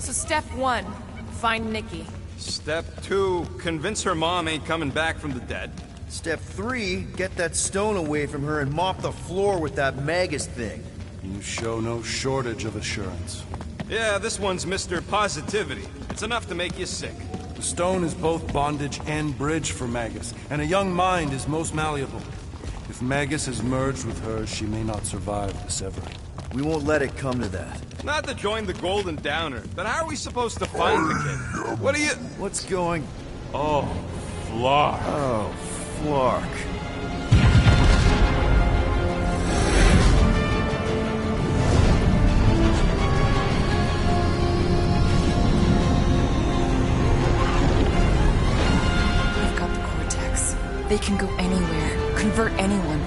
So step 1, find Nikki. Step 2, convince her mom ain't coming back from the dead. Step 3, get that stone away from her and mop the floor with that Magus thing. You show no shortage of assurance. Yeah, this one's Mr. Positivity. It's enough to make you sick. The stone is both bondage and bridge for Magus, and a young mind is most malleable. If Magus is merged with hers, she may not survive the severing. We won't let it come to that. Not to join the Golden Downer, then how are we supposed to find the kid? What are you... What's going... Oh, Flark. Oh, Flark. I've got the Cortex. They can go anywhere, convert anyone.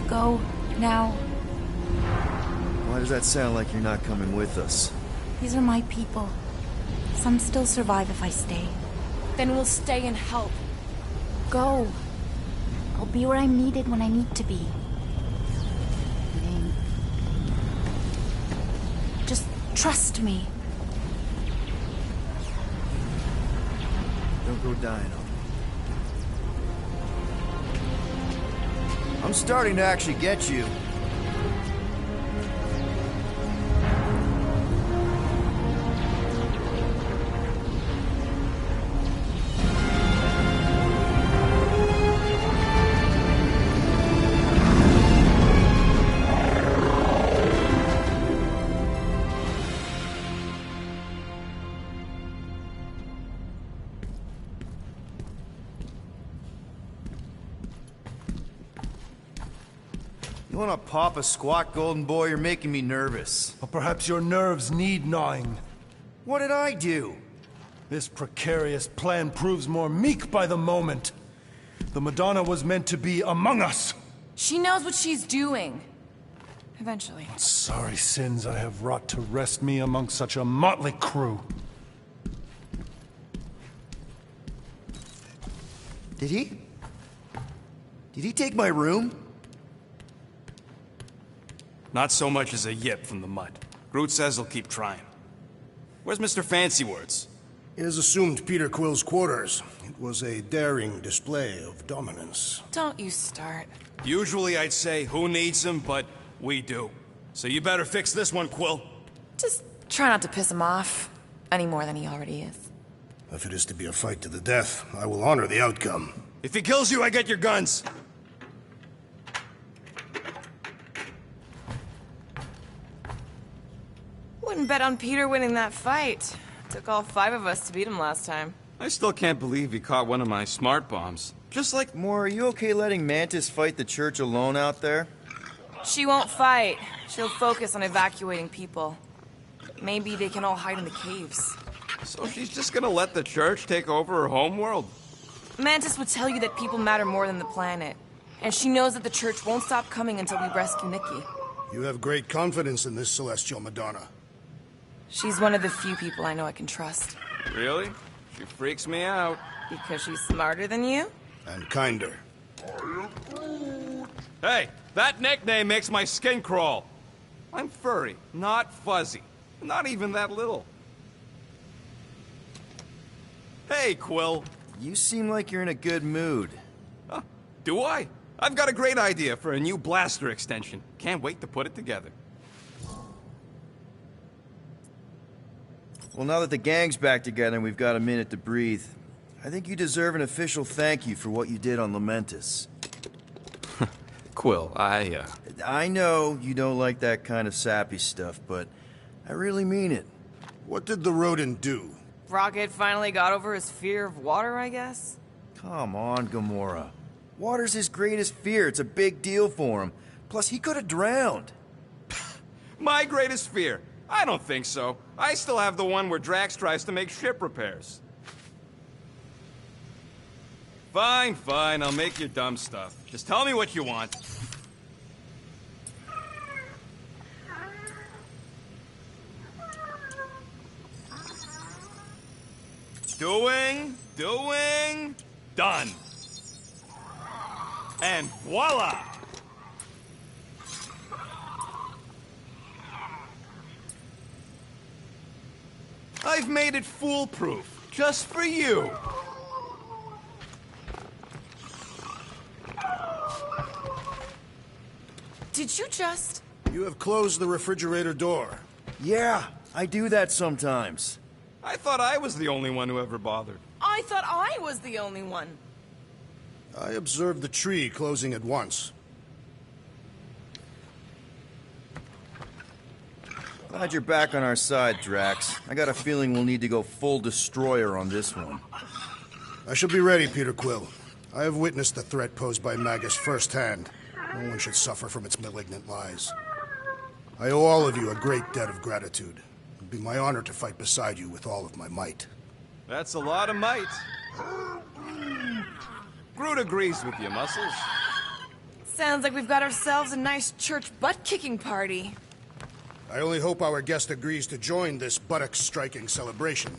Go now. Why does that sound like you're not coming with us? These are my people. Some still survive if I stay. Then we'll stay and help. Go. I'll be where I'm needed when I need to be. Just trust me. Don't go dying on me. I'm starting to actually get you. You wanna pop a squat, golden boy? You're making me nervous. Or perhaps your nerves need gnawing. What did I do? This precarious plan proves more meek by the moment. The Madonna was meant to be among us. She knows what she's doing. Eventually. Sorry sins I have wrought to wrest me among such a motley crew. Did he? Did he take my room? Not so much as a yip from the mud. Groot says he'll keep trying. Where's Mr. Fancy Words? He has assumed Peter Quill's quarters. It was a daring display of dominance. Don't you start. Usually I'd say, who needs him, but we do. So you better fix this one, Quill. Just try not to piss him off any more than he already is. If it is to be a fight to the death, I will honor the outcome. If he kills you, I get your guns. Wouldn't bet on Peter winning that fight. Took all 5 of us to beat him last time. I still can't believe he caught one of my smart bombs. Just like... Moore, are you okay letting Mantis fight the church alone out there? She won't fight. She'll focus on evacuating people. Maybe they can all hide in the caves. So she's just gonna let the church take over her homeworld? Mantis would tell you that people matter more than the planet. And she knows that the church won't stop coming until we rescue Nikki. You have great confidence in this celestial Madonna. She's one of the few people I know I can trust. Really? She freaks me out. Because she's smarter than you? And kinder. Hey, that nickname makes my skin crawl. I'm furry, not fuzzy. Not even that little. Hey, Quill. You seem like you're in a good mood. Huh, do I? I've got a great idea for a new blaster extension. Can't wait to put it together. Well, now that the gang's back together and we've got a minute to breathe, I think you deserve an official thank you for what you did on Lamentis. Quill, I know you don't like that kind of sappy stuff, but I really mean it. What did the rodent do? Rocket finally got over his fear of water, I guess? Come on, Gamora. Water's his greatest fear. It's a big deal for him. Plus, he could have drowned. My greatest fear? I don't think so. I still have the one where Drax tries to make ship repairs. Fine, fine, I'll make your dumb stuff. Just tell me what you want. Doing, done. And voila! I've made it foolproof, just for you. Did you just... You have closed the refrigerator door. Yeah, I do that sometimes. I thought I was the only one who ever bothered. I thought I was the only one. I observed the tree closing at once. Glad you're back on our side, Drax. I got a feeling we'll need to go full destroyer on this one. I shall be ready, Peter Quill. I have witnessed the threat posed by Magus firsthand. No one should suffer from its malignant lies. I owe all of you a great debt of gratitude. It would be my honor to fight beside you with all of my might. That's a lot of might. Groot agrees with you, Muscles. Sounds like we've got ourselves a nice church butt-kicking party. I only hope our guest agrees to join this buttock-striking celebration.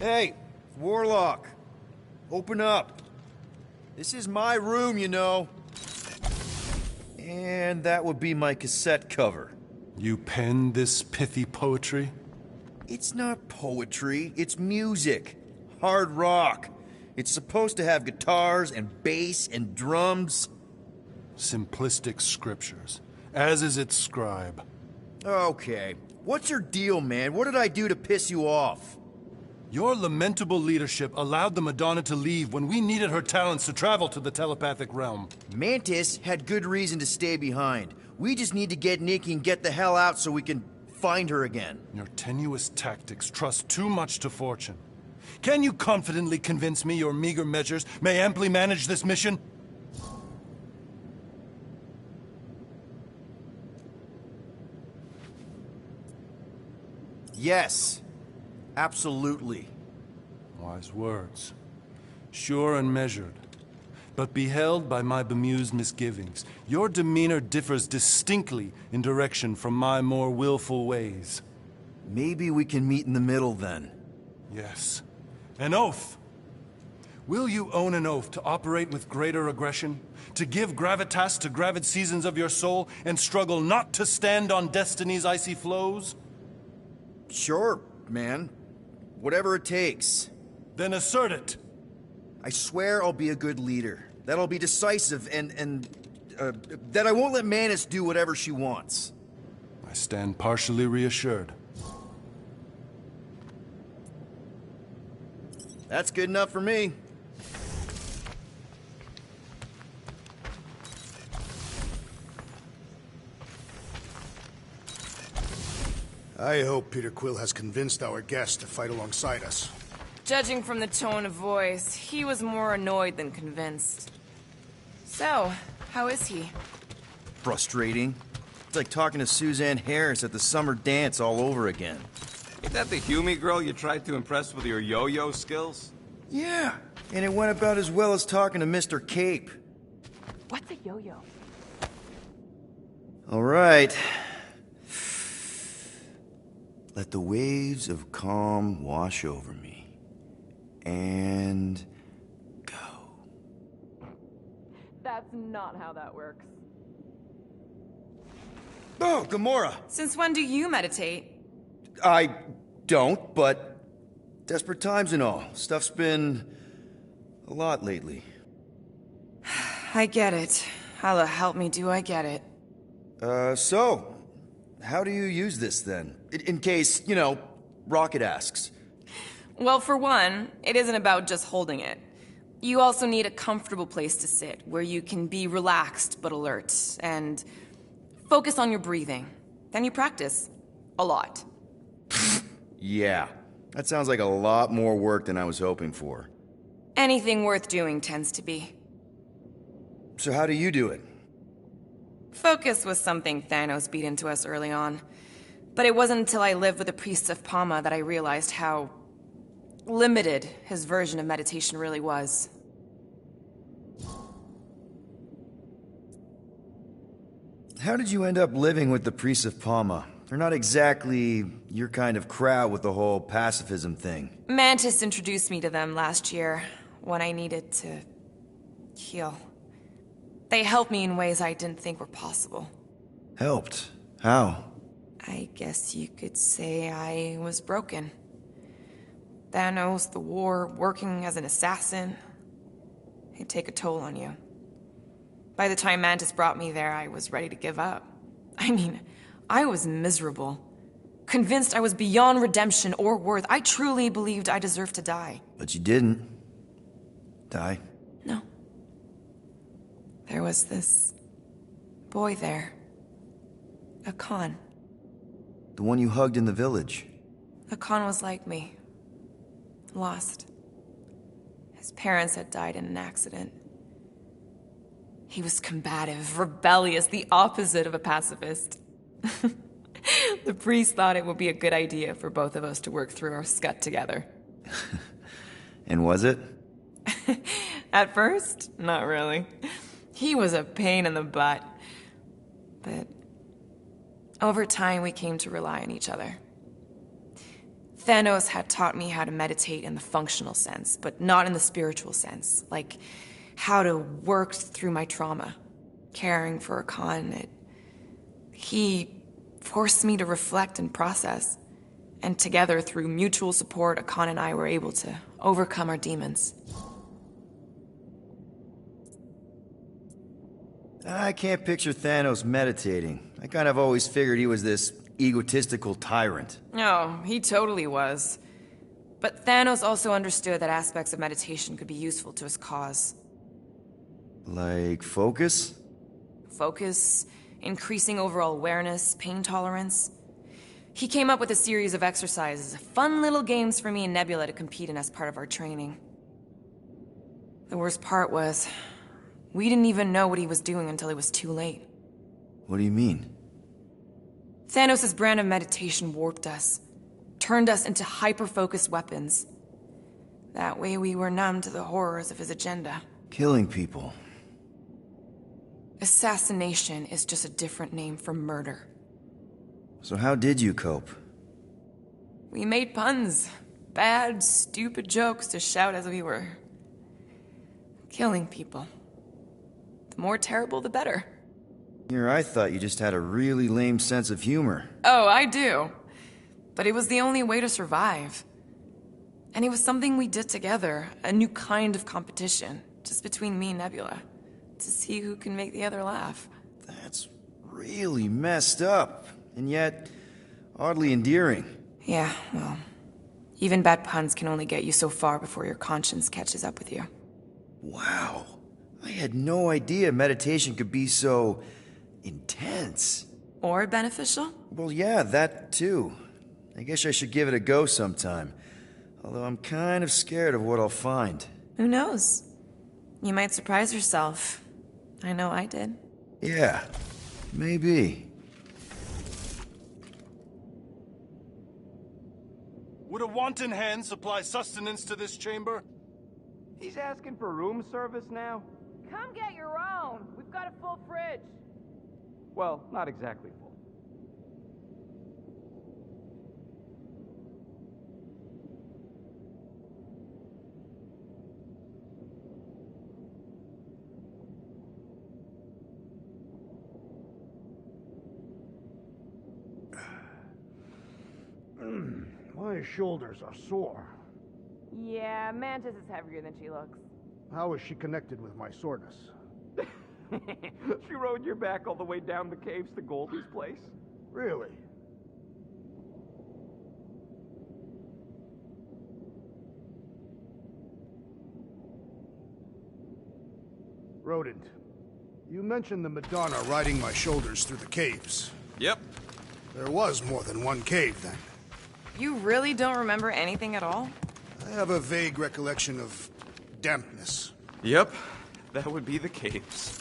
Hey, Warlock. Open up. This is my room, you know. And that would be my cassette cover. You penned this pithy poetry? It's not poetry, it's music. Hard rock. It's supposed to have guitars and bass and drums. Simplistic scriptures, as is its scribe. Okay. What's your deal, man? What did I do to piss you off? Your lamentable leadership allowed the Madonna to leave when we needed her talents to travel to the telepathic realm. Mantis had good reason to stay behind. We just need to get Nikki and get the hell out so we can find her again. Your tenuous tactics trust too much to fortune. Can you confidently convince me your meager measures may amply manage this mission? Yes. Absolutely. Wise words. Sure and measured. But beheld by my bemused misgivings, your demeanor differs distinctly in direction from my more willful ways. Maybe we can meet in the middle then. Yes. An oath. Will you own an oath to operate with greater aggression? To give gravitas to gravid seasons of your soul and struggle not to stand on destiny's icy flows? Sure, man. Whatever it takes. Then assert it. I swear I'll be a good leader. That I'll be decisive and that I won't let Mantis do whatever she wants. I stand partially reassured. That's good enough for me. I hope Peter Quill has convinced our guest to fight alongside us. Judging from the tone of voice, he was more annoyed than convinced. So, how is he? Frustrating. It's like talking to Suzanne Harris at the summer dance all over again. Ain't that the Hume girl you tried to impress with your yo-yo skills? Yeah, and it went about as well as talking to Mr. Cape. What's a yo-yo? All right. Let the waves of calm wash over me. And go. That's not how that works. Oh, Gamora! Since when do you meditate? I don't, but desperate times and all. Stuff's been a lot lately. I get it. Allah help me, do I get it. So, how do you use this then? In case, you know, Rocket asks. Well, for one, it isn't about just holding it. You also need a comfortable place to sit, where you can be relaxed but alert, and focus on your breathing. Then you practice. A lot. Yeah, that sounds like a lot more work than I was hoping for. Anything worth doing tends to be. So how do you do it? Focus was something Thanos beat into us early on. But it wasn't until I lived with the priests of Palma that I realized how limited his version of meditation really was. How did you end up living with the priests of Palma? They're not exactly your kind of crowd with the whole pacifism thing. Mantis introduced me to them last year when I needed to heal. They helped me in ways I didn't think were possible. Helped? How? I guess you could say I was broken. Thanos, the war, working as an assassin. It'd take a toll on you. By the time Mantis brought me there, I was ready to give up. I mean, I was miserable. Convinced I was beyond redemption or worth. I truly believed I deserved to die. But you didn't. Die? No. There was this boy there. A Khan. The one you hugged in the village. A Khan was like me. Lost. His parents had died in an accident. He was combative, rebellious, the opposite of a pacifist. The priest thought it would be a good idea for both of us to work through our scut together. And was it? At first, not really. He was a pain in the butt. But over time, we came to rely on each other. Thanos had taught me how to meditate in the functional sense, but not in the spiritual sense. Like how to work through my trauma. Caring for a Khan, he forced me to reflect and process. And together, through mutual support, Khan and I were able to overcome our demons. I can't picture Thanos meditating. I kind of always figured he was this egotistical tyrant. No, he totally was. But Thanos also understood that aspects of meditation could be useful to his cause. Like focus? Focus, increasing overall awareness, pain tolerance. He came up with a series of exercises, fun little games for me and Nebula to compete in as part of our training. The worst part was, we didn't even know what he was doing until it was too late. What do you mean? Thanos' brand of meditation warped us, turned us into hyper-focused weapons. That way we were numb to the horrors of his agenda. Killing people. Assassination is just a different name for murder. So how did you cope? We made puns. Bad, stupid jokes to shout as we were killing people. The more terrible, the better. Here, I thought you just had a really lame sense of humor. Oh, I do. But it was the only way to survive. And it was something we did together, a new kind of competition, just between me and Nebula, to see who can make the other laugh. That's really messed up, and yet oddly endearing. Yeah, well, even bad puns can only get you so far before your conscience catches up with you. Wow. I had no idea meditation could be so intense. Or beneficial? Well, yeah, that too. I guess I should give it a go sometime. Although I'm kind of scared of what I'll find. Who knows? You might surprise yourself. I know I did. Yeah, maybe. Would a wanton hand supply sustenance to this chamber? He's asking for room service now? Come get your own. We've got a full fridge. Well, not exactly full. My shoulders are sore. Yeah, Mantis is heavier than she looks. How is she connected with my soreness? She rode your back all the way down the caves to Goldie's place? Really? Rodent, you mentioned the Madonna riding my shoulders through the caves. Yep. There was more than one cave, then. You really don't remember anything at all? I have a vague recollection of dampness. Yep. That would be the caves.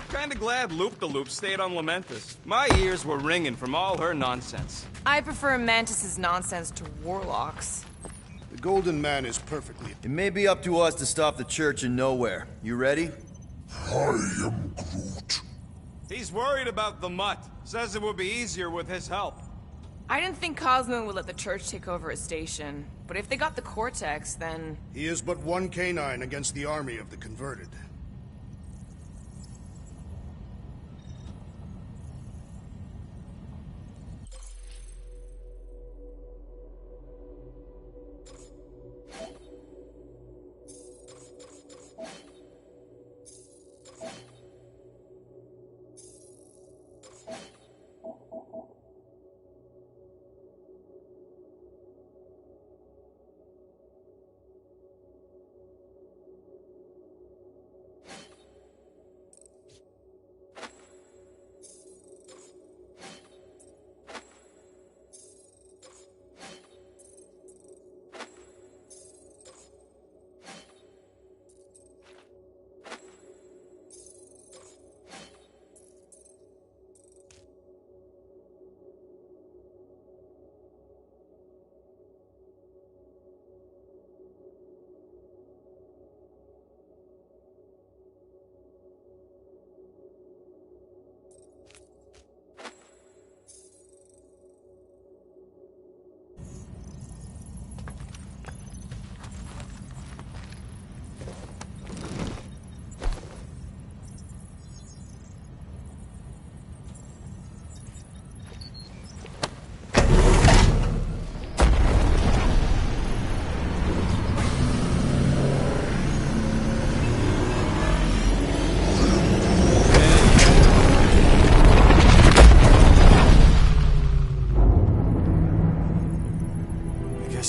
Kinda glad Loop-the-Loop stayed on Lamentus. My ears were ringing from all her nonsense. I prefer Mantis's nonsense to Warlock's. The Golden Man is perfectly... It may be up to us to stop the Church in Nowhere. You ready? I am Groot. He's worried about the Mutt. Says it would be easier with his help. I didn't think Cosmo would let the Church take over a station, but if they got the Cortex, then... He is but one canine against the army of the converted.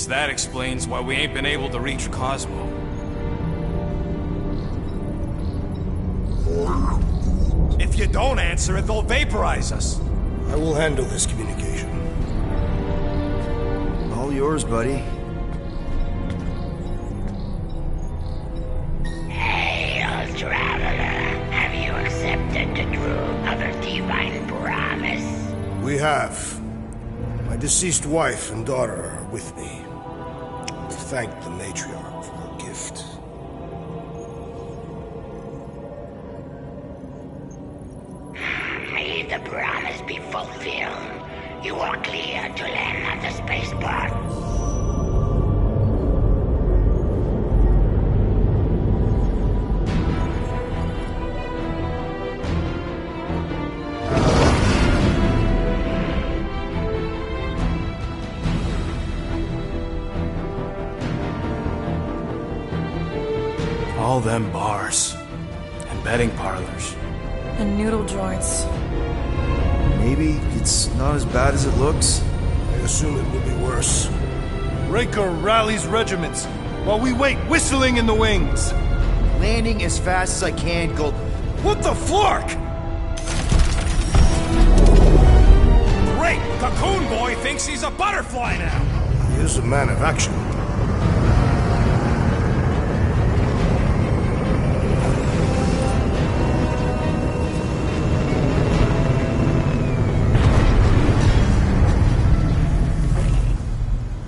That explains why we ain't been able to reach Cosmo. If you don't answer it, they'll vaporize us. I will handle this communication. All yours, buddy. Hail, traveler. Have you accepted the truth of a divine promise? We have. My deceased wife and daughter are with me. Thank the matriarch for her gift. May the promise be fulfilled. You are clear to land on the spaceport. All them bars. And betting parlors. And noodle joints. Maybe it's not as bad as it looks. I assume it will be worse. Raker rallies regiments, while we wait whistling in the wings. Landing as fast as I can, Gold. What the flark? Great! Cocoon Boy thinks he's a butterfly now! He is a man of action.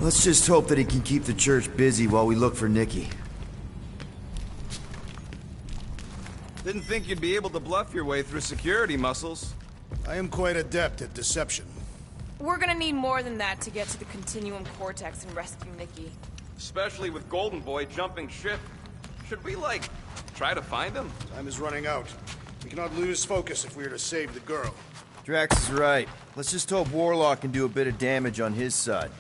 Let's just hope that he can keep the Church busy while we look for Nikki. Didn't think you'd be able to bluff your way through security muscles. I am quite adept at deception. We're gonna need more than that to get to the Continuum Cortex and rescue Nikki. Especially with Golden Boy jumping ship. Should we, like, try to find him? Time is running out. We cannot lose focus if we are to save the girl. Drax is right. Let's just hope Warlock can do a bit of damage on his side.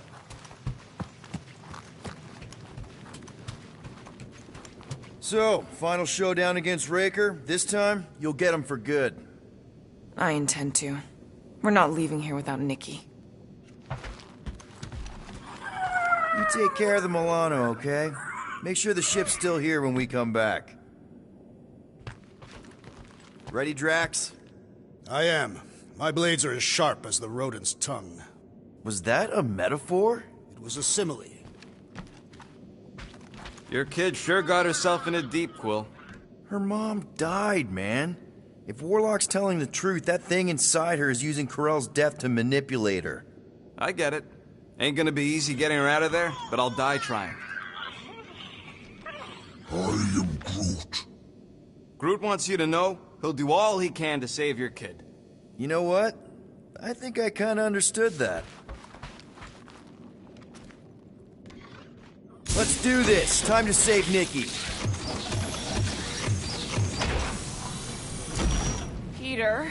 So, final showdown against Raker. This time, you'll get him for good. I intend to. We're not leaving here without Nikki. take care of the Milano, okay? Make sure the ship's still here when we come back. Ready, Drax? I am. My blades are as sharp as the rodent's tongue. Was that a metaphor? It was a simile. Your kid sure got herself in a deep, Quill. Her mom died, man. If Warlock's telling the truth, that thing inside her is using Corell's death to manipulate her. I get it. Ain't gonna be easy getting her out of there, but I'll die trying. I am Groot. Groot wants you to know he'll do all he can to save your kid. You know what? I think I kinda understood that. Let's do this. Time to save Nikki. Peter.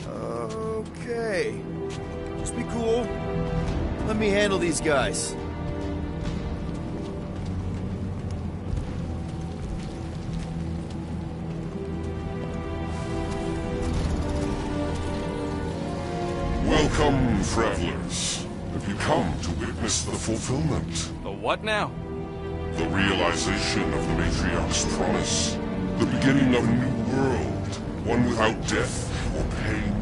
Okay. Just be cool. Let me handle these guys. Welcome, travelers. Have you come to witness the fulfillment? The what now? The realization of the Matriarch's promise. The beginning of a new world. One without death, or pain,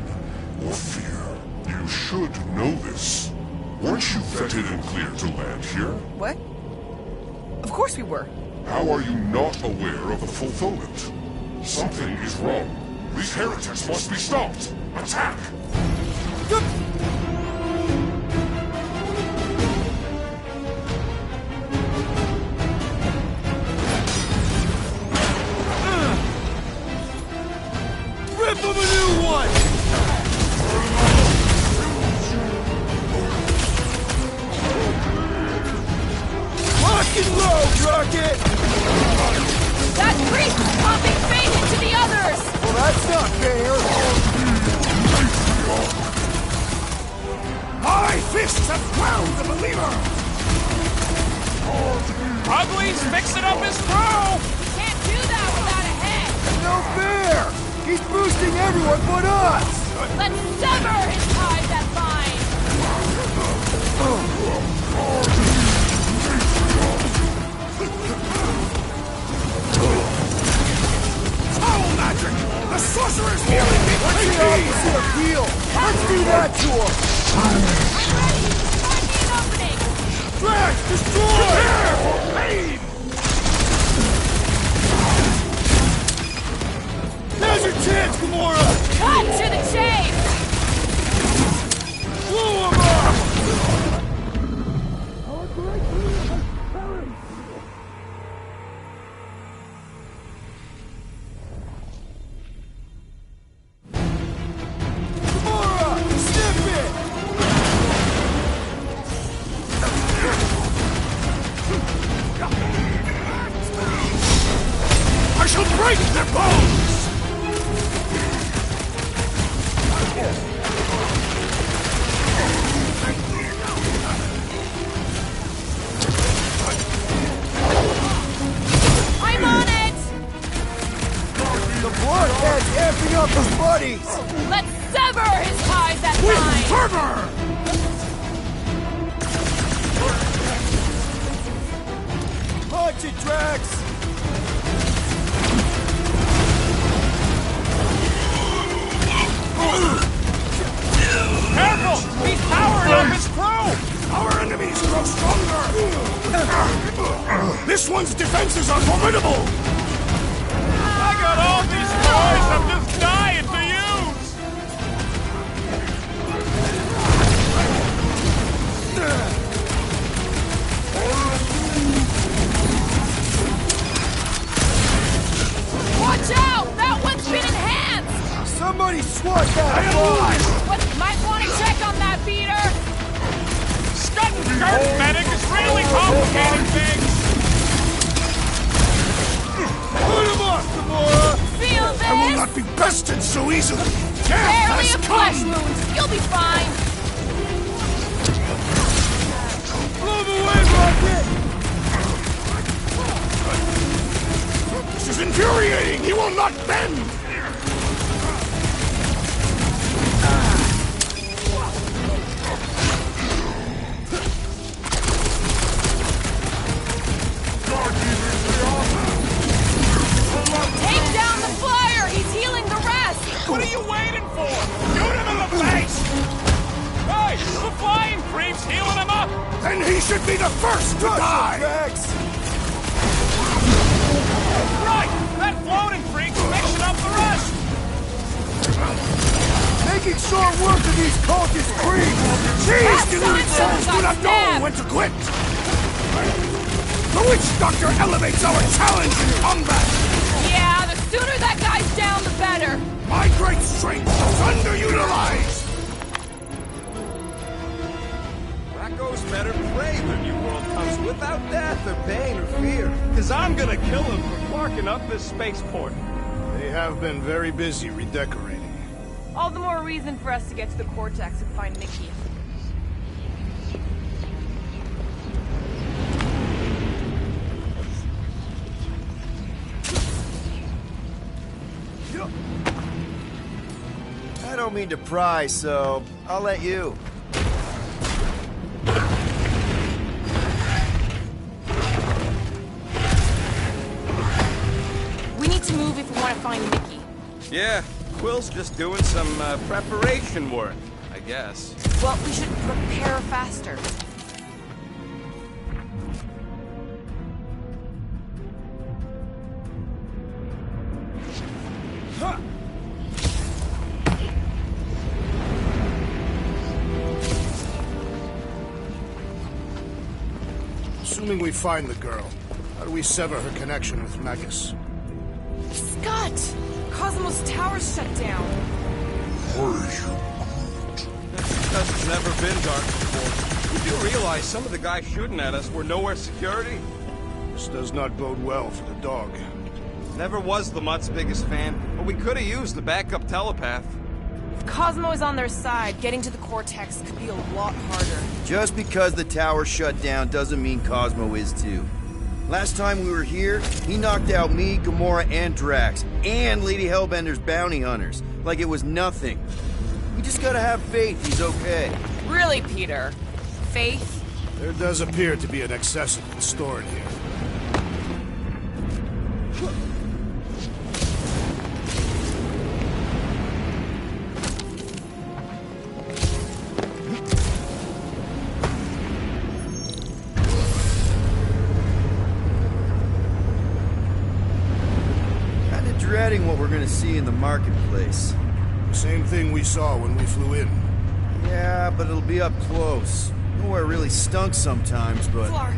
or fear. You should know this. Weren't you vetted and cleared to land here? What? Of course we were. How are you not aware of the fulfillment? Something is wrong. These heretics must be stopped. Attack! Rip them a new one! Lock and load, Rocket! That priest is pumping faith into the others! Well, that's not fair! My fists have found the believer! Ugly's fixing up his crew! Can't do that without a head! No fair! He's boosting everyone but us! Let's sever his ties that bind! Foul magic! The sorcerer's healing me! What's the opposite of heal? Let's do that to him! I'm ready! Find me an opening! Drax, destroy! Prepare for pain! Now's your chance, Gamora! Cut to the chase! Blow him up! Gamora! Snip it! I shall break their bones! I'm on it! The bloodhead's amping up his buddies! Let's sever his ties that With bind! fervor! Punch it, Drax! Careful! He's powering up his crew! Our enemies grow stronger! This one's defenses are formidable! I got all these toys I'm just dying to use! Watch out! That one's been enhanced! Somebody swat that boy! But might want to check on that, Peter! Scud and skirt medic is really complicating things! Put him off, Gamora! Feel this? I will not be bested so easily! Death Barely has a flesh come! wound. You'll be fine. Blow him away, Rocket! This is infuriating! He will not bend! flying creeps healing him up! Then he should be the first to die! Right! That floating freak's mixing up the rest! Making short work of these cultist creeps! These deluded souls do not know when to quit! The witch doctor elevates our challenge in combat! Yeah, the sooner that guy's down, the better. My great strength is underutilized! Racco's better pray the new world comes without death or pain or fear. Cause I'm gonna kill him for clarking up this spaceport. They have been very busy redecorating. All the more reason for us to get to the Cortex and find Mickey. I don't mean to pry, so I'll let you. We need to move if we want to find Mickey. Yeah, Quill's just doing some preparation work, I guess. Well, we should prepare faster. Assuming we find the girl, how do we sever her connection with Magus? Scott! Cosmos Tower's shut down. Because it's never been dark before. You do realize some of the guys shooting at us were nowhere security? This does not bode well for the dog. Never was the Mutt's biggest fan, but we could have used the backup telepath. If Cosmo is on their side, getting to the Cortex could be a lot harder. Just because the tower shut down doesn't mean Cosmo is too. Last time we were here, he knocked out me, Gamora, and Drax, and Lady Hellbender's bounty hunters, like it was nothing. We just gotta have faith he's okay. Really, Peter? Faith? There does appear to be an accessible stored here. Dreading what we're gonna see in the marketplace. The same thing we saw when we flew in. Yeah, but it'll be up close. Nowhere really stunk sometimes, but... Clark!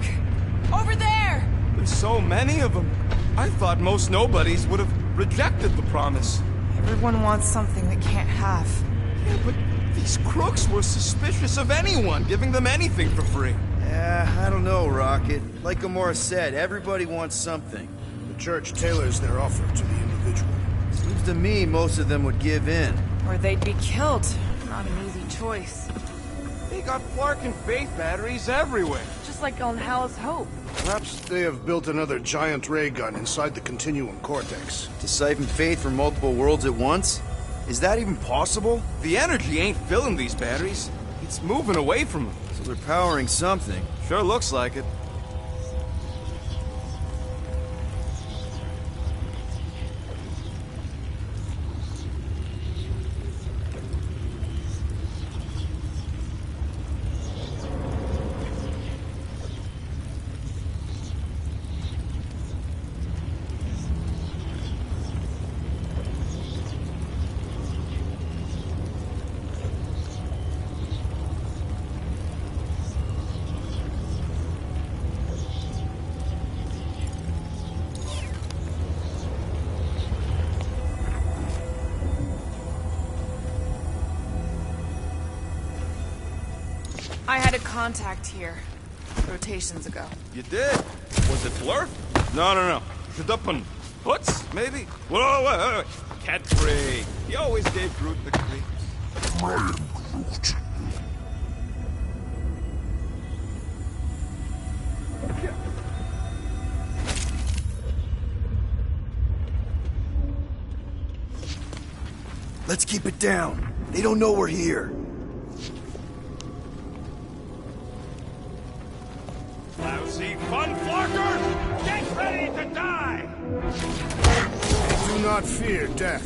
Over there! There's so many of them. I thought most nobodies would have rejected the promise. Everyone wants something they can't have. Yeah, but these crooks were suspicious of anyone giving them anything for free. Yeah, I don't know, Rocket. Like Gamora said, everybody wants something. The church tailors their offer to the individual. Seems to me most of them would give in. Or they'd be killed. Not an easy choice. They got Clark and Faith batteries everywhere. Just like on Hal's Hope. Perhaps they have built another giant ray gun inside the Continuum Cortex. To siphon Faith from multiple worlds at once? Is that even possible? The energy ain't filling these batteries. It's moving away from them. So they're powering something. Sure looks like it. I had a contact here. Rotations ago. You did? Was it Blur? No. Shadupun. Hoots, maybe? Whoa. Cat free. He always gave Groot the creeps. Brian Groot. Let's keep it down. They don't know we're here. Lousy fun flarkers! Get ready to die! Do not fear death.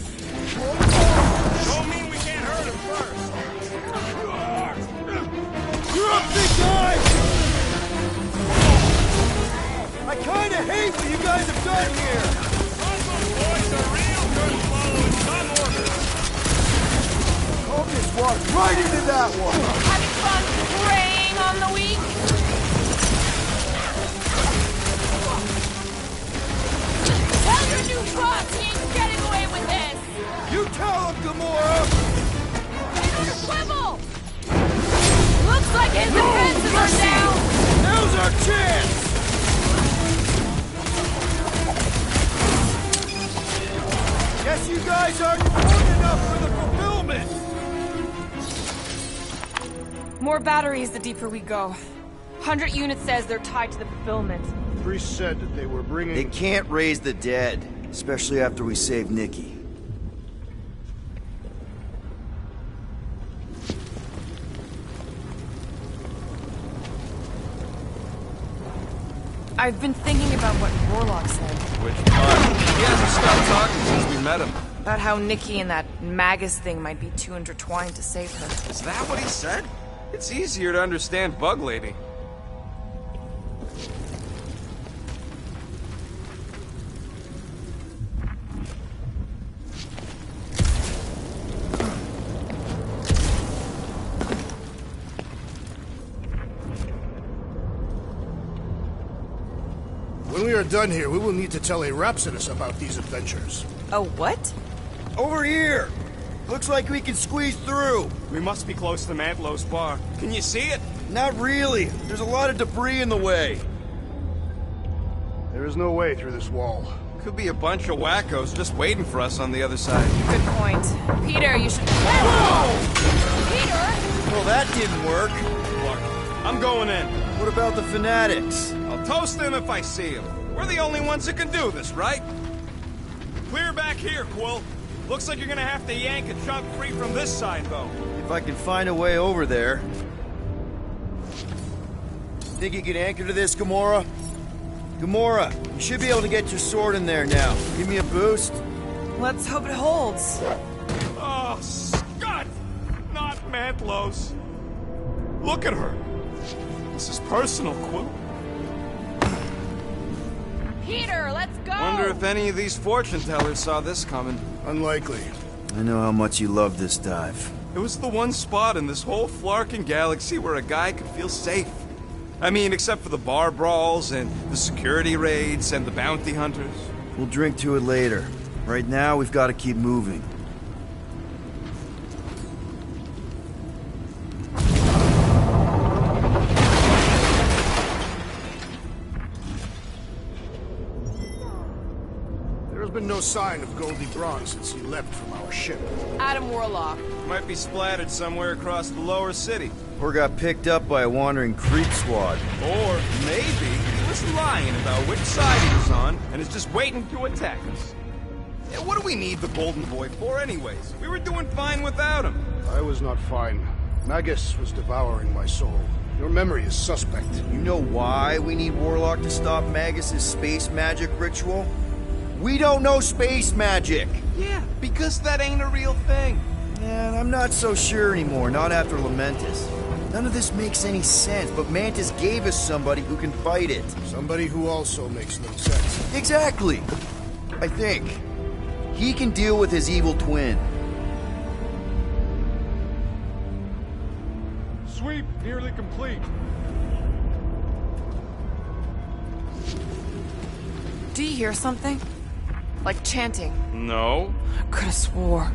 Don't mean we can't hurt him first. Having fun preying on the weak? Tell your new boss he ain't getting away with this! You tell him, Gamora! Swivel! Looks like his defenses are down! Now's our chance! Guess you guys aren't important enough for the fulfillment! More batteries the deeper we go. 100 units says they're tied to the fulfillment. The priest said that they were bringing... They can't raise the dead, especially after we saved Nikki. I've been thinking about what Warlock said. Which part? He hasn't stopped talking since we met him. About how Nikki and that Magus thing might be too intertwined to save her. Is that what he said? It's easier to understand Bug Lady. When we are done here, we will need to tell a Rhapsodus about these adventures. Oh, what? Over here! Looks like we can squeeze through. We must be close to Mantlo's bar. Can you see it? Not really. There's a lot of debris in the way. There is no way through this wall. Could be a bunch of wackos just waiting for us on the other side. Good point. Peter, you should... Whoa! Peter! Well, that didn't work. Look, I'm going in. What about the fanatics? I'll toast them if I see them. We're the only ones that can do this, right? Clear back here, Quill. Looks like you're gonna have to yank a chunk free from this side, though. If I can find a way over there. Think you can anchor to this, Gamora? Gamora, you should be able to get your sword in there now. Give me a boost. Let's hope it holds. Oh, Scott! Not Mantlo's. Look at her. This is personal, Quill. Peter, let's go! Wonder if any of these fortune tellers saw this coming. Unlikely. I know how much you love this dive. It was the one spot in this whole Flarkin galaxy where a guy could feel safe. I mean, except for the bar brawls and the security raids and the bounty hunters. We'll drink to it later. Right now, we've got to keep moving. There has been no sign of Goldie Braun since he left from our ship. Adam Warlock. Might be splattered somewhere across the lower city. Or got picked up by a wandering creep squad. Or maybe he was lying about which side he was on and is just waiting to attack us. Yeah, what do we need the Golden Boy for anyways? We were doing fine without him. I was not fine. Magus was devouring my soul. Your memory is suspect. You know why we need Warlock to stop Magus's space magic ritual? We don't know space magic! Yeah, because that ain't a real thing. Man, I'm not so sure anymore, not after Lamentus. None of this makes any sense, but Mantis gave us somebody who can fight it. Somebody who also makes no sense. Exactly! I think. He can deal with his evil twin. Sweep nearly complete. Do you hear something? Like chanting. No. I could have swore.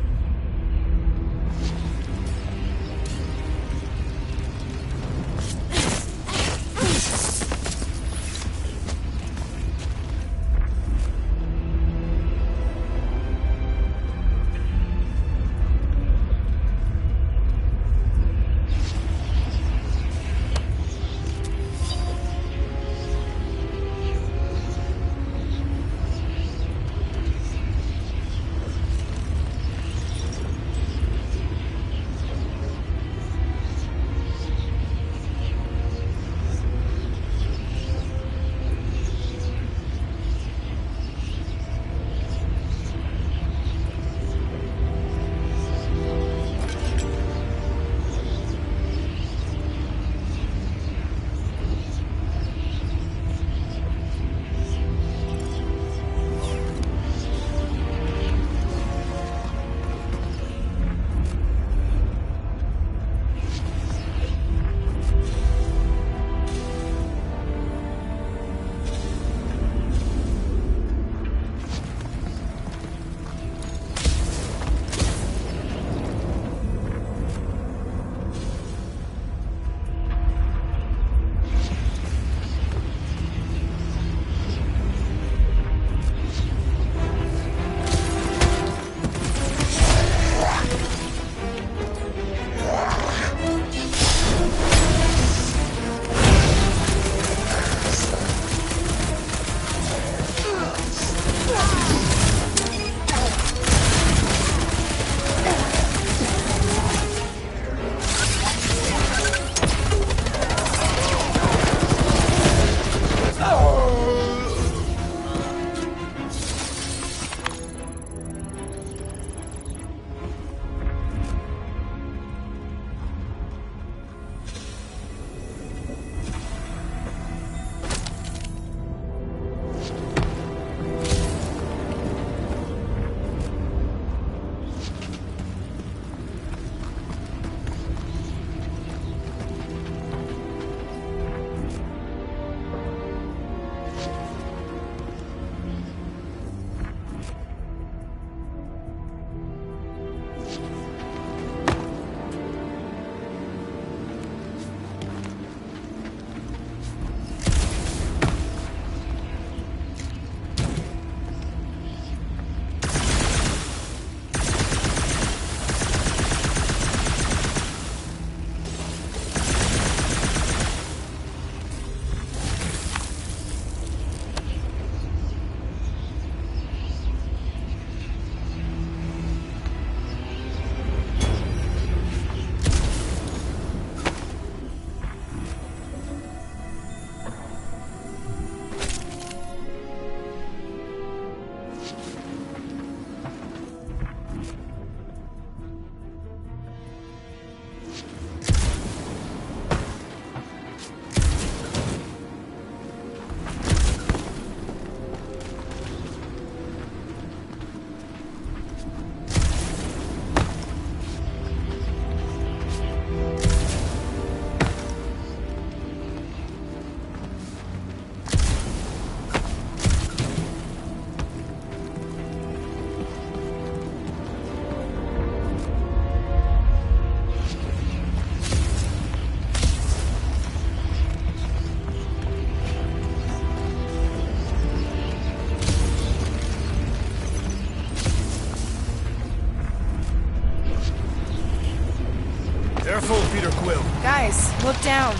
down.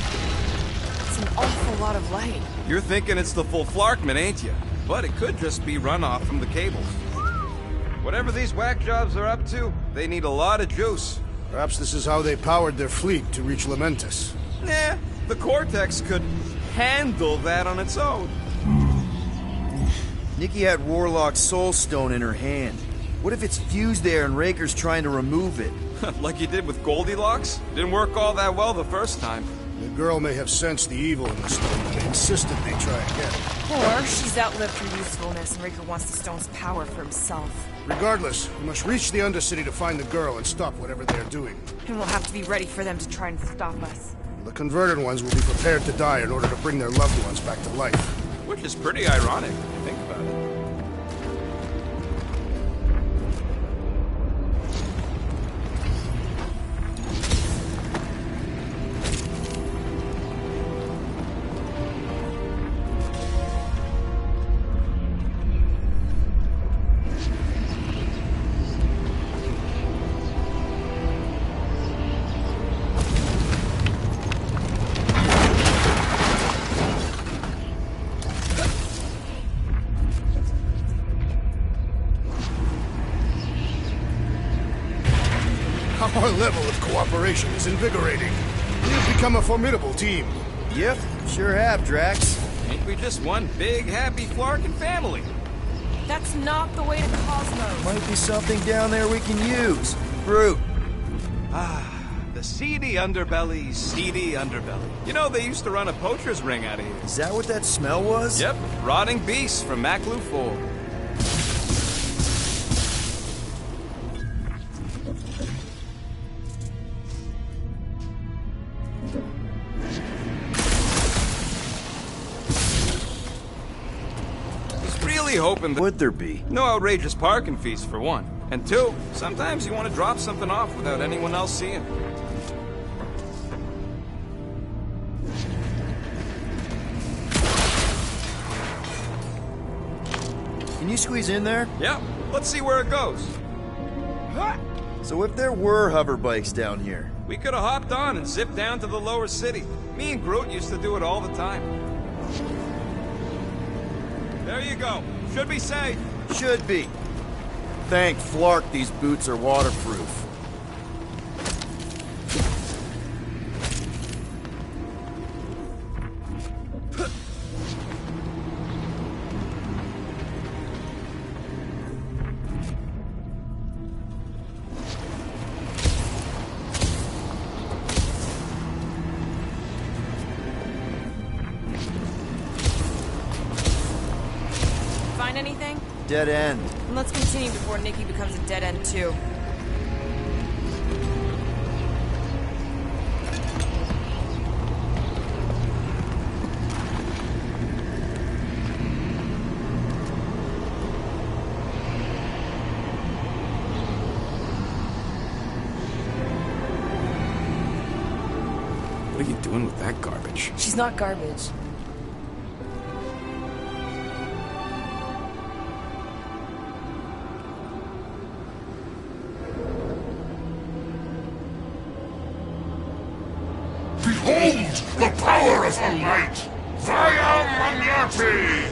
It's an awful lot of light. You're thinking it's the full Flarkman, ain't you? But it could just be runoff from the cables. Whatever these whack jobs are up to, they need a lot of juice. Perhaps this is how they powered their fleet to reach Lamentus. Nah, the Cortex could handle that on its own. Nikki had Warlock's Soul Stone in her hand. What if it's fused there and Raker's trying to remove it? Like you did with Goldilocks? Didn't work all that well the first time. The girl may have sensed the evil in the stone and insisted they try again. Or she's outlived her usefulness and Raker wants the stone's power for himself. Regardless, we must reach the Undercity to find the girl and stop whatever they're doing. And we'll have to be ready for them to try and stop us. The converted ones will be prepared to die in order to bring their loved ones back to life. Which is pretty ironic, if you think about it. Our level of cooperation is invigorating. We have become a formidable team. Yep, sure have, Drax. Ain't we just one big, happy Flarkin family? That's not the way to Cosmos. Might be something down there we can use. Fruit. The seedy underbelly, seedy underbelly. You know, they used to run a poacher's ring out of here. Is that what that smell was? Yep, rotting beasts from Maclu 4. Hoping Would there be? No outrageous parking fees, for one. And two, sometimes you want to drop something off without anyone else seeing. Can you squeeze in there? Yeah, let's see where it goes. So if there were hover bikes down here... We could have hopped on and zipped down to the lower city. Me and Groot used to do it all the time. There you go. Should be safe. Should be. Thank Flark these boots are waterproof. Find anything? Dead end. And let's continue before Nikki becomes a dead end too. What are you doing with that garbage? She's not garbage. Behold the power of the light! Via Magnati!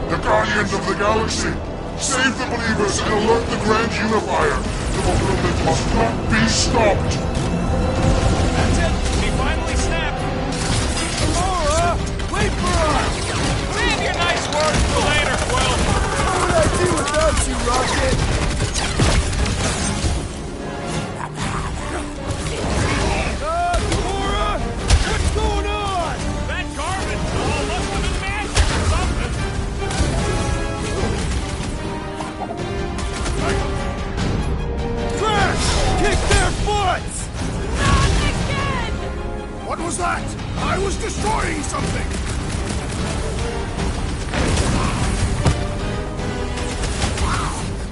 The Guardians of the Galaxy! Save the believers and alert the Grand Unifier! The fulfillment must not be stopped! That's it! He finally snapped! Gamora! Wait for us! Leave your nice words for later, Quill! What would I do without you, Rocket? Gamora! What's going on? That garbage doll must have been magic or something! Crash! Kick their butts! Not again! What was that? I was destroying something!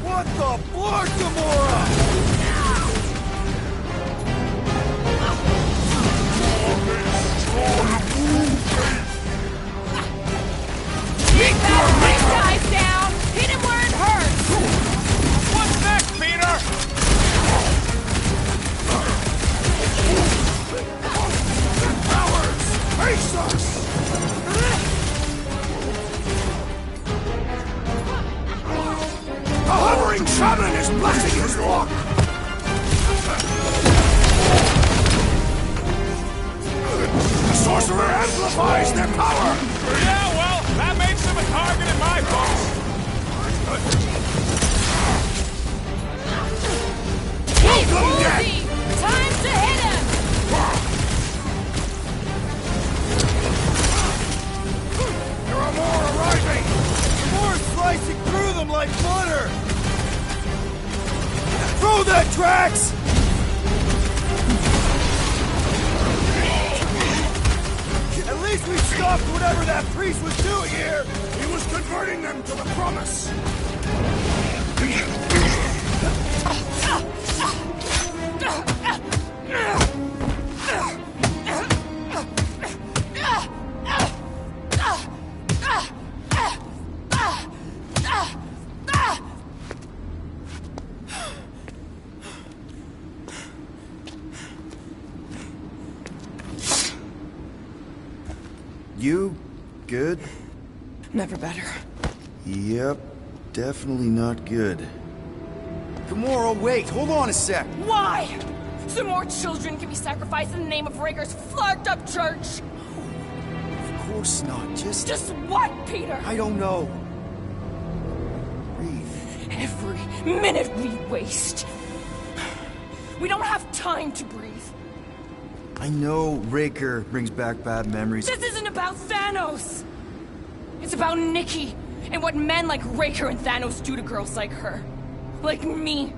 What the fuck, Gamora? least we stopped whatever that priest was doing here! He was converting them to the promise! You good? Never better. Yep, definitely not good. Gamora, wait! Hold on a sec! Why? So more children can be sacrificed in the name of Raker's flarked up church? Of course not, Just what, Peter? I don't know. Breathe. Every minute we waste. We don't have time to breathe. I know Raker brings back bad memories. This isn't about Thanos. It's about Nikki and what men like Raker and Thanos do to girls like her. Like me.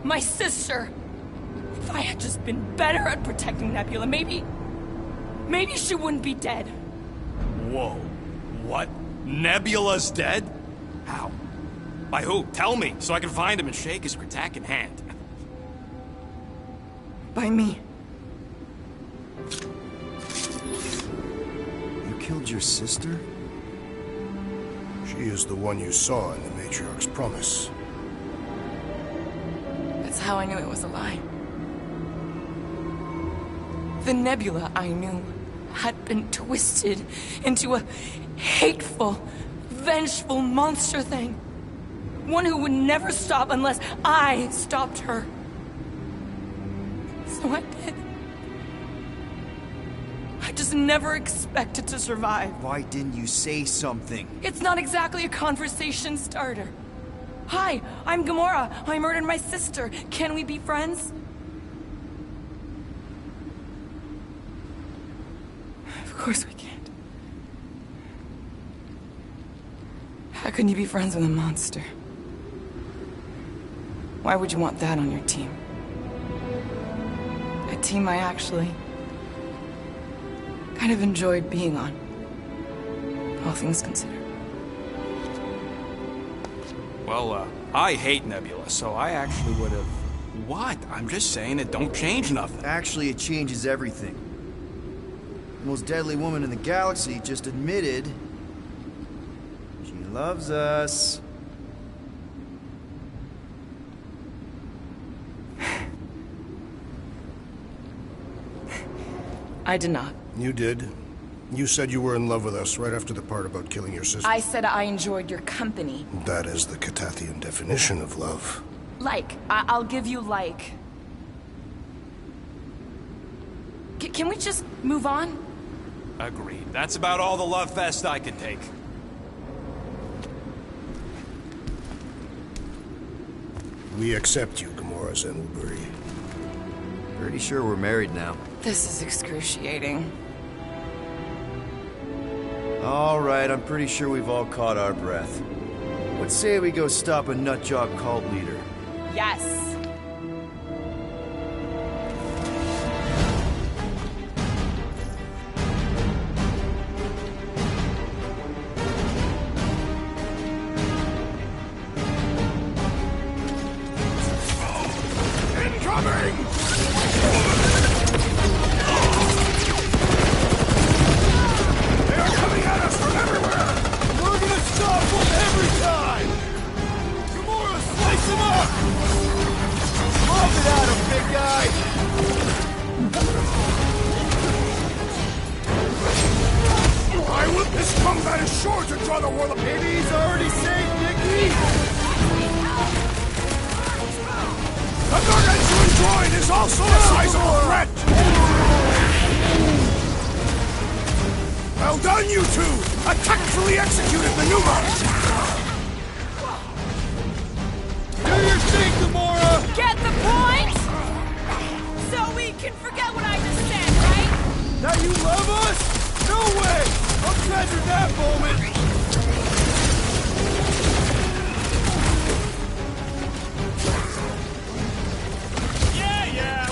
My sister. If I had just been better at protecting Nebula, maybe she wouldn't be dead. Whoa. What? Nebula's dead? How? By who? Tell me, so I can find him and shake his Kratak in hand. By me. You killed your sister? She is the one you saw in the Matriarch's promise. That's how I knew it was a lie. The Nebula I knew had been twisted into a hateful, vengeful monster thing. One who would never stop unless I stopped her. So I did. I just never expected to survive. Why didn't you say something? It's not exactly a conversation starter. Hi, I'm Gamora. I murdered my sister. Can we be friends? Of course we can't. How can you be friends with a monster? Why would you want that on your team? A team I actually kind of enjoyed being on, all things considered. Well, I hate Nebula, so I actually would have... What? I'm just saying it don't change nothing. Actually, it changes everything. The most deadly woman in the galaxy just admitted she loves us. I did not. You did. You said you were in love with us right after the part about killing your sister. I said I enjoyed your company. That is the Catathian definition of love. I'll give you like. Can we just move on? Agreed. That's about all the love fest I could take. We accept you, Gamora Zenwalbury. Pretty sure we're married now. This is excruciating. All right, I'm pretty sure we've all caught our breath. Let's say we go stop a nutjob cult leader. Yes. Well done, you two! I tactfully executed maneuver! Do your thing, Gamora! Get the point? So we can forget what I just said, right? That you love us? No way! I'll treasure that moment!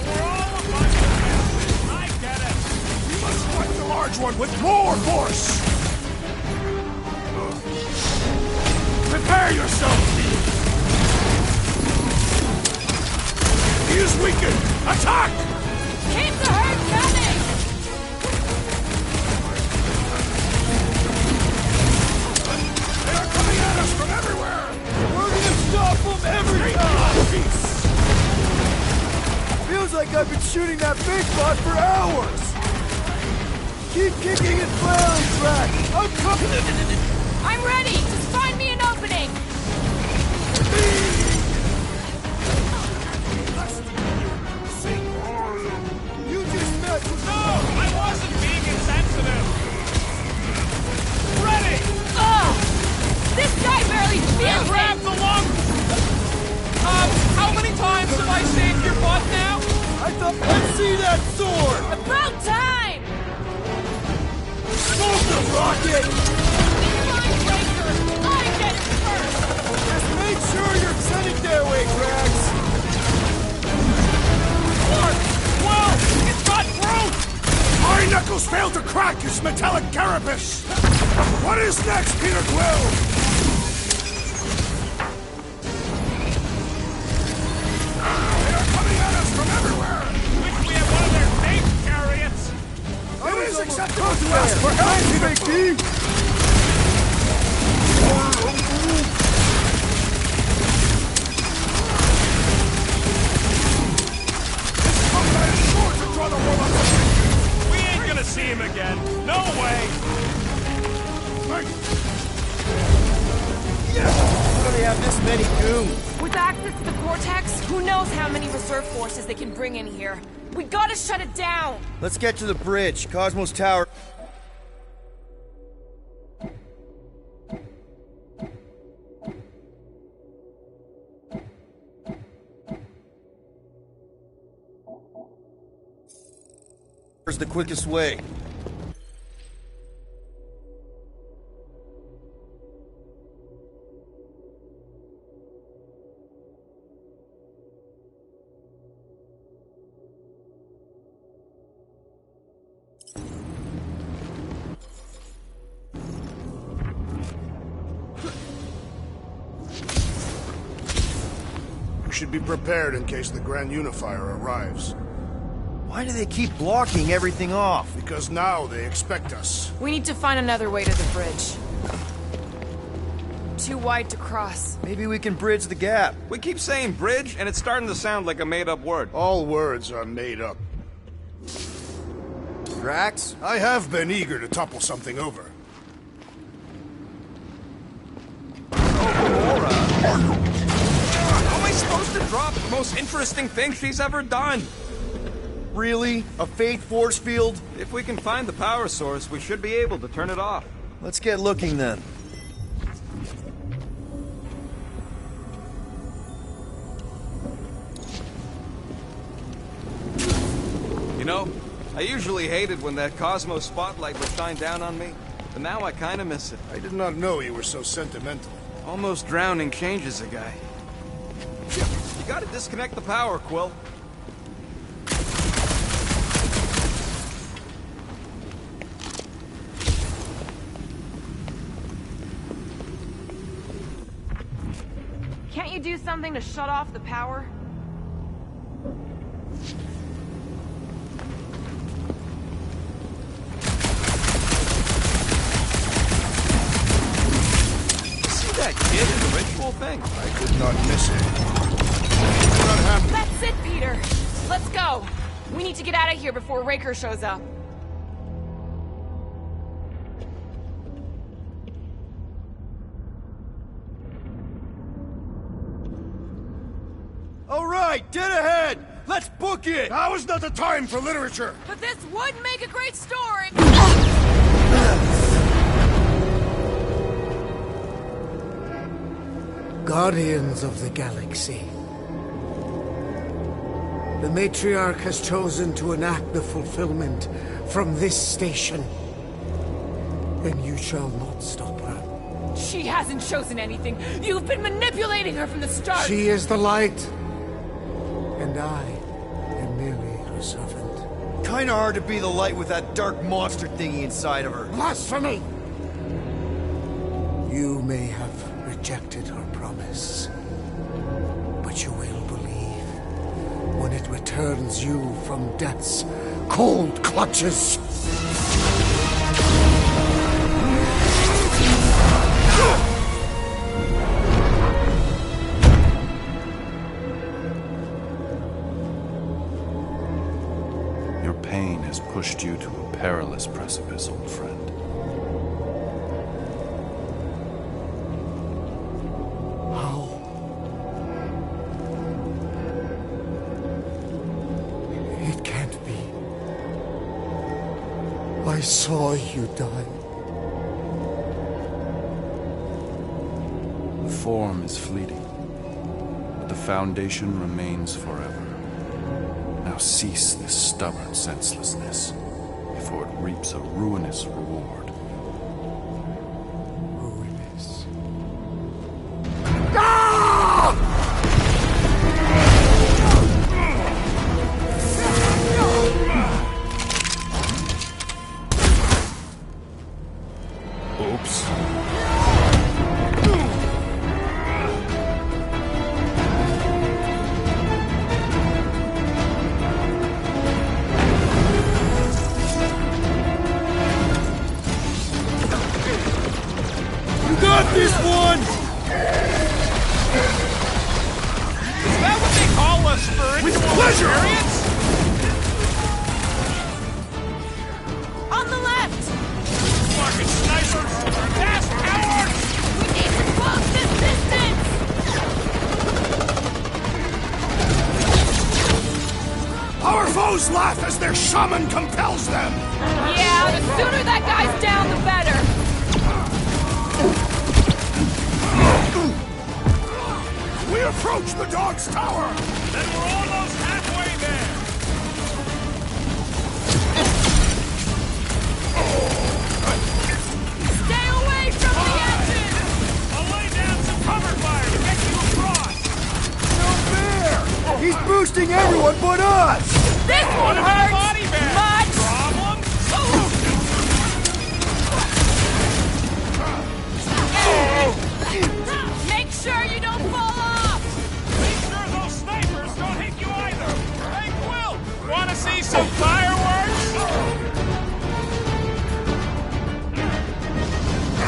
We're all a bunch of I get it! We must strike the large charge one with more force! Prepare yourself! He is weakened! Attack! Keep the herd coming! They are coming at us from everywhere! We're gonna stop them every time! Feels like I've been shooting that big bot for hours! Keep kicking and flailing, Drax! I'm coming! I'm ready! Just find me an opening! You just met... No! I wasn't being insensitive! Ready! Ugh! This guy barely feels Grab it! the lung! How many times have I saved your butt now? I thought... Let's see that sword! About time! Move the rocket! Fine, Raker! I get it first! Just make sure you're sending their way, Grax! Whoa! It's got through! My knuckles failed to crack his metallic carapace! What is next, Peter Quill? They are coming at us from everywhere! Wish we had one of their tank chariots! It is acceptable to ask for help, Big D! This combat is sure to draw the warlocks attention! We ain't gonna see him again! No way! How do they have this many goons? With access to the Cortex, who knows how many reserve forces they can bring in here. We gotta shut it down! Let's get to the bridge. Cosmos Tower. Where's the quickest way? You should be prepared in case the Grand Unifier arrives. Why do they keep blocking everything off? Because now they expect us. We need to find another way to the bridge. Too wide to cross. Maybe we can bridge the gap. We keep saying bridge, and it's starting to sound like a made-up word. All words are made up. Drax? I have been eager to topple something over. How am I supposed to drop the most interesting thing she's ever done? Really? A faith force field? If we can find the power source, we should be able to turn it off. Let's get looking then. You know, I usually hated when that Cosmos spotlight would shine down on me, but now I kinda miss it. I did not know you were so sentimental. Almost drowning changes a guy. You gotta disconnect the power, Quill. Can't you do something to shut off the power? See that kid in the ritual thing? I did not miss it. Not happening. That's it, Peter! Let's go! We need to get out of here before Raker shows up. All right, dead ahead! Let's book it! Now is not the time for literature! But this would make a great story! Guardians of the Galaxy. The Matriarch has chosen to enact the fulfillment from this station. And you shall not stop her. She hasn't chosen anything. You've been manipulating her from the start. She is the light. And I am merely her servant. Kinda hard to be the light with that dark monster thingy inside of her. Blasphemy! You may have rejected her promise, but you will believe when it returns you from death's cold clutches. Your pain has pushed you to a perilous precipice, old friend. How? It can't be. I saw you die. The form is fleeting, but the foundation remains forever. Now cease this stubborn senselessness, before it reaps a ruinous reward. Ruinous. Oops. Got this one! Is that what they call a spiritual experience? On the left! Fucking snipers! Fast cowards! We need to close this distance! Our foes laugh as their shaman compels them! Yeah, the sooner that guy's down, the better! We approach the dog's tower! Then we're almost halfway there! Stay away from the engine! I'll lay down some cover fire to get you across! No fair! He's boosting everyone but us! This one hurts body bag. much! Problem? Make sure you don't fall off! Make sure those snipers don't hit you either! Hey, Quill! Wanna see some fireworks?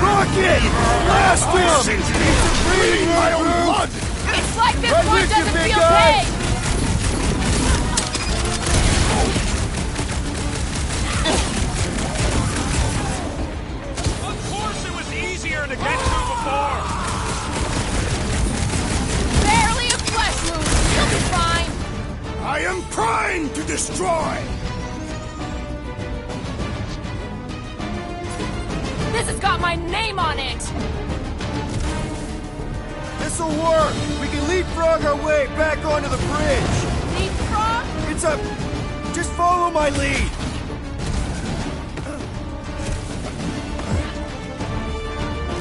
Rocket! Blast him! Bleeding my own blood! It's like this Right one with you, doesn't big feel guy. pain! Of course it was easier to get to before! Barely a flesh wound. You'll be fine. I am primed to destroy! This has got my name on it. This'll work! We can leapfrog our way back onto the bridge! Leapfrog? It's a... Just follow my lead!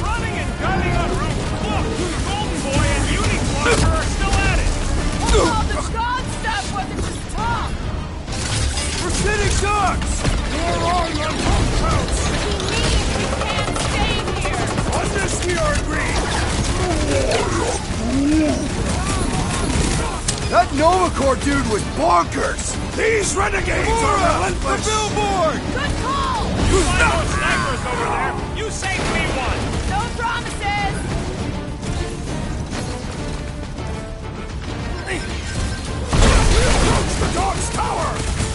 Running and gunning on roof! Look! Golden Boy and Beauty Clover are still at it! All the god stuff wasn't just talk. We're sitting ducks! You're on the house! He means we can't stay here. On this we are agreed! That Novacore dude was bonkers! These renegades are The relentless! billboard! Good call. You find those snipers over there! You save me one! No promises. We approach the dog's tower!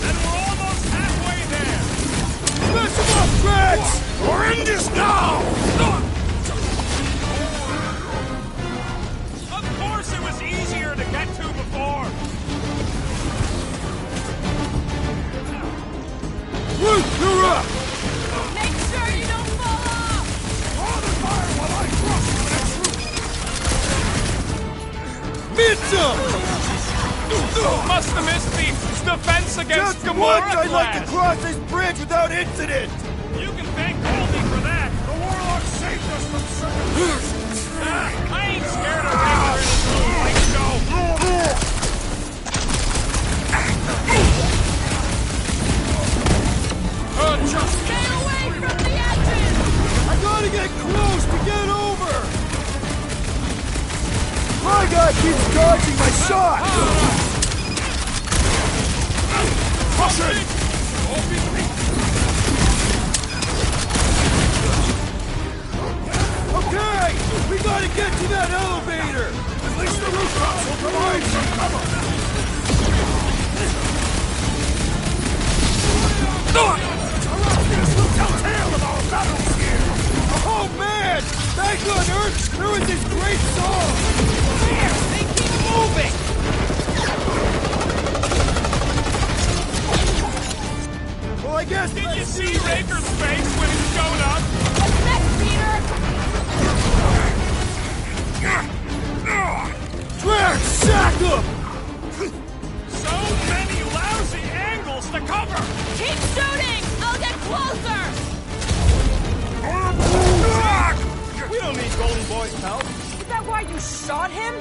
And we're almost halfway there! Smash him up, Drax! We're in this now! Of course it was easier to get to before! Root, you're up! Make sure you don't fall off. Draw the fire while I cross the next route! Must have missed the defense against Just Gamora once I'd like to class. cross this bridge without incident! You can thank Goldie for that! The warlock saved us from circumstances! I ain't scared of Ranger in his little light show! Nice shot! Russian! Okay! We gotta get to that elevator! At least the rooftops will provide some cover! This will tell tale of our battles here! Oh man! Back on Earth, there was this great song! There! They keep moving! Well, I guess... Did you see Raker's face when he showed up? What's next, Peter? Drax, sack him! So many lousy angles to cover! Keep shooting! I'll get closer! We don't need Golden Boy's help. Is that why you shot him?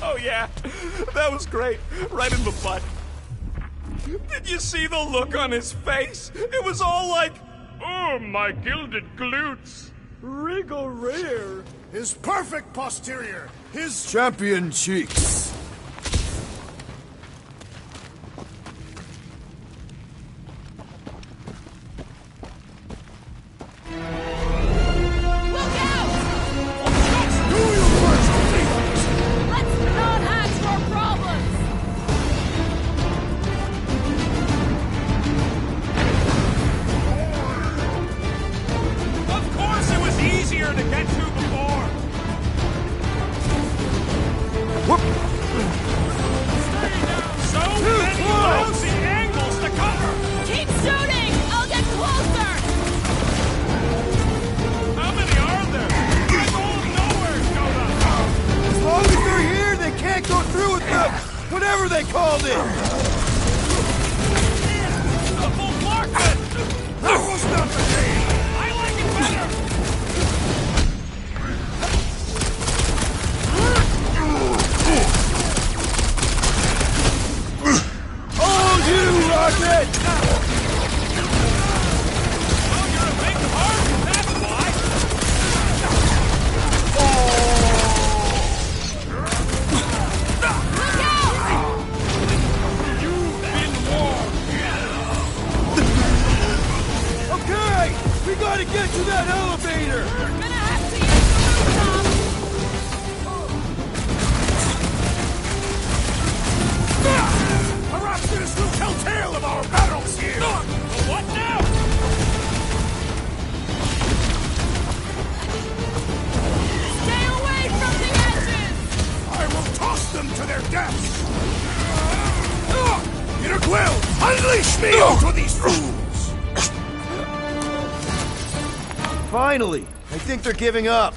Oh yeah, that was great. Right in the butt. Did you see the look on his face? It was all like, oh, my gilded glutes. Regal rear. His perfect posterior. His Champion cheeks. Look out! do your worst, Let's not hatch more problems! Of course it was easier to get to before. So many lousy angles to cover. Keep shooting! I'll get closer! How many are there? I'm all nowhere, Jonah. As long as they're here, they can't go through with the... whatever they called it! The bombardment. That was not the game! I like it better. Oh, you rocket! Well, you're a big heart, that's why. You've been warned. Okay! We gotta get to that elevator! Gonna have to use the rooftop! Perhaps this will tell tale of our battles here! What now? Stay away from the edges! I will toss them to their deaths! Peter Quill, unleash me onto these fools! Finally! I think they're giving up.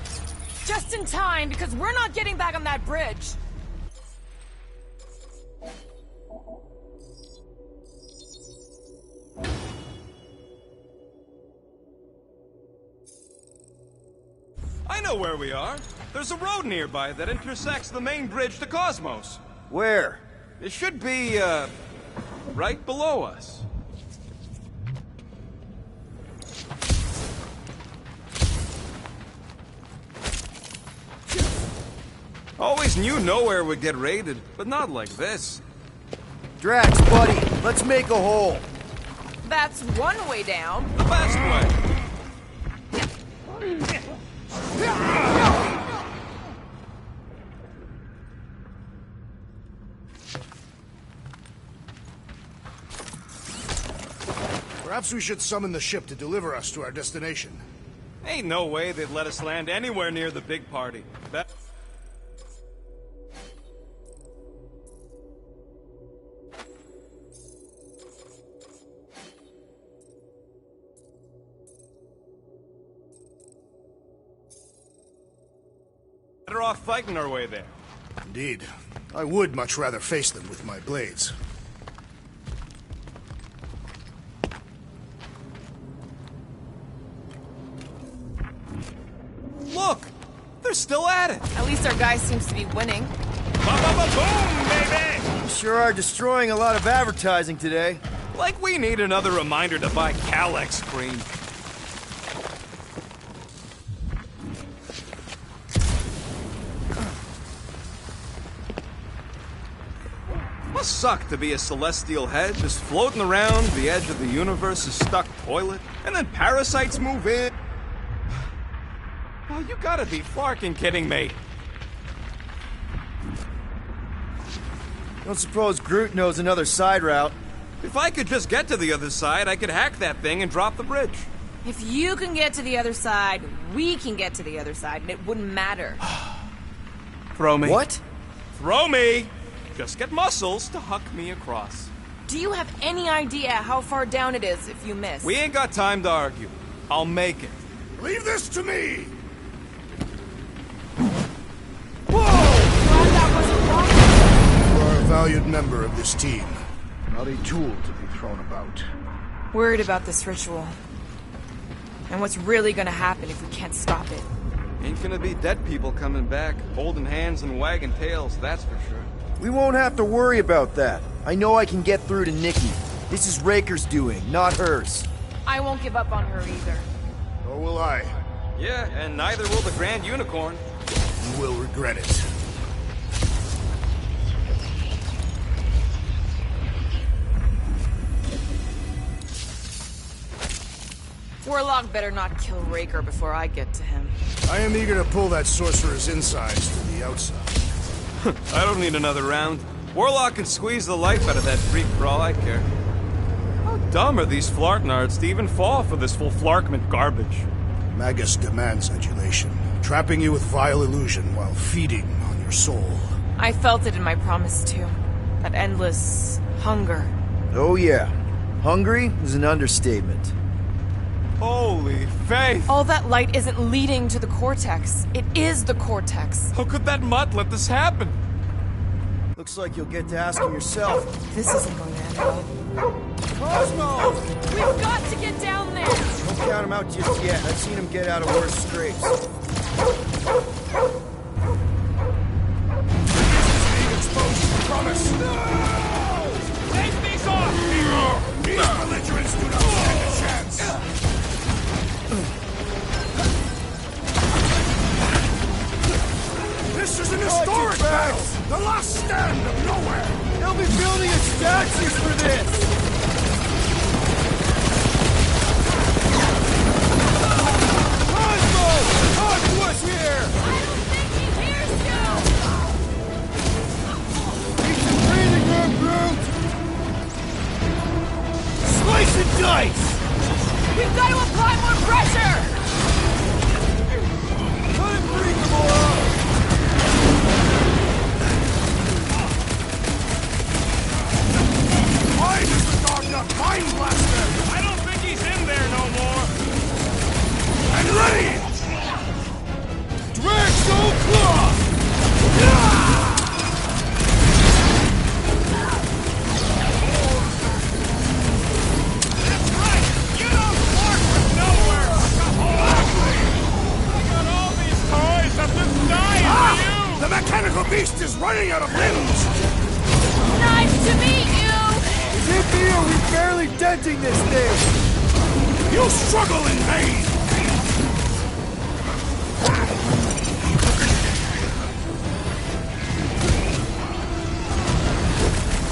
Just in time, because we're not getting back on that bridge. I know where we are. There's a road nearby that intersects the main bridge to Cosmos. Where? It should be, right below us. Always knew nowhere would get raided, but not like this. Drax, buddy, let's make a hole. That's one way down. The best way. Perhaps we should summon the ship to deliver us to our destination. Ain't no way they'd let us land anywhere near the big party. Better off fighting our way there. Indeed. I would much rather face them with my blades. Look! They're still at it! At least our guy seems to be winning. Ba-ba-ba-boom, baby! You sure are destroying a lot of advertising today. Like we need another reminder to buy Calex cream. Must suck to be a celestial head, just floating around the edge of the universe's stuck toilet, and then parasites move in. Oh, you gotta be fucking kidding me. Don't suppose Groot knows another side route. If I could just get to the other side, I could hack that thing and drop the bridge. If you can get to the other side, we can get to the other side, and it wouldn't matter. Throw me. What? Throw me! Just get muscles to huck me across. Do you have any idea how far down it is if you miss? We ain't got time to argue. I'll make it. Leave this to me! You are a valued member of this team, not a tool to be thrown about. Worried about this ritual. And what's really gonna happen if we can't stop it. Ain't gonna be dead people coming back, holding hands and wagging tails, that's for sure. We won't have to worry about that. I know I can get through to Nikki. This is Raker's doing, not hers. I won't give up on her either. Nor will I. Yeah, and neither will the Grand Unicorn. You will regret it. Warlock better not kill Raker before I get to him. I am eager to pull that sorcerer's insides to the outside. I don't need another round. Warlock can squeeze the life out of that freak for all I care. How dumb are these Flartnards to even fall for this full Flarkment garbage? Magus demands adulation, trapping you with vile illusion while feeding on your soul. I felt it in my promise too. That endless hunger. Oh yeah. Hungry is an understatement. Holy faith! All that light isn't leading to the Cortex. It is the Cortex. How could that mutt let this happen? Looks like you'll get to ask him yourself. This isn't going to end well. Cosmo! We've got to get down there! Don't count him out just yet. I've seen him get out of worse scrapes. Promise! No! Take these off! These belligerents do not stand a chance! This is an historic battle! The last stand of nowhere! They'll be building statues for this! Cosmo! Talk to us here! I don't think he hears you! Keep the breathing room, Groot! Slice and dice! We've got to apply more pressure! Let him breathe them all out! Why does the dog not mind blaster? I don't think he's in there no more! And ready! Draxo Claw! That's right! You don't work with nowhere! I got all these toys, I'm just dying for you! The mechanical beast is running out of limbs! Nice to meet you! Is it me or we barely denting this thing? You struggle in vain!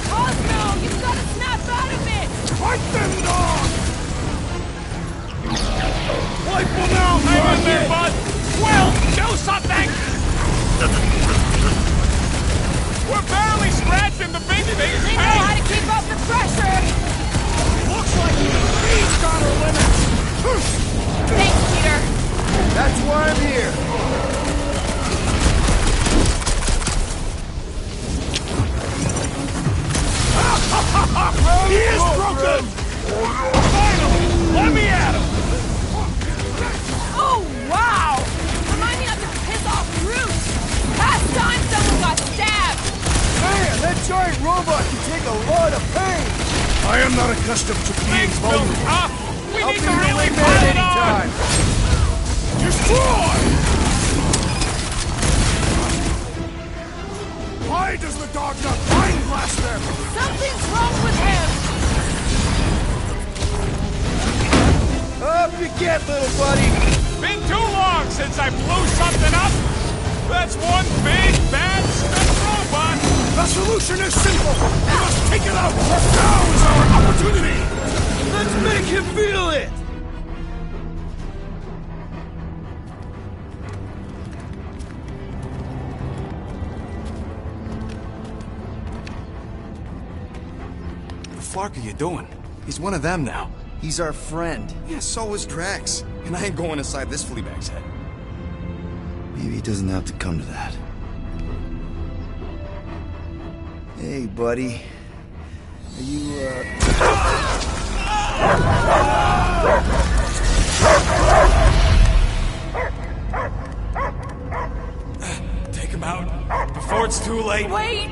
Cosmo, you've got to snap out of it! Fight them, dog! Wipe them out, I'm in there, bud! Will, do something! We're barely scratching the big thing's They know how to keep up the pressure! Looks like he's got her limits! Thanks, Peter. That's why I'm here. He is broken! Finally! Let me at him! Oh, wow! Remind me not to piss off Groot! I am not accustomed to being Thanks, vulnerable. Milk. We I'll need be to your really wingman pile it anytime. Destroy! Why does the dog not mind blast them? Something's wrong with him! Up you get, little buddy! Been too long since I blew something up. That's one big, bad, stuck robot. The solution is simple. We must take it out. Now is our opportunity. Let's make him feel it! The fuck are you doing? He's one of them now. He's our friend. Yeah, so is Drax. And I ain't going inside this flea bag's head. Maybe it doesn't have to come to that. Hey, buddy. Are you, Take him out before it's too late. Wait!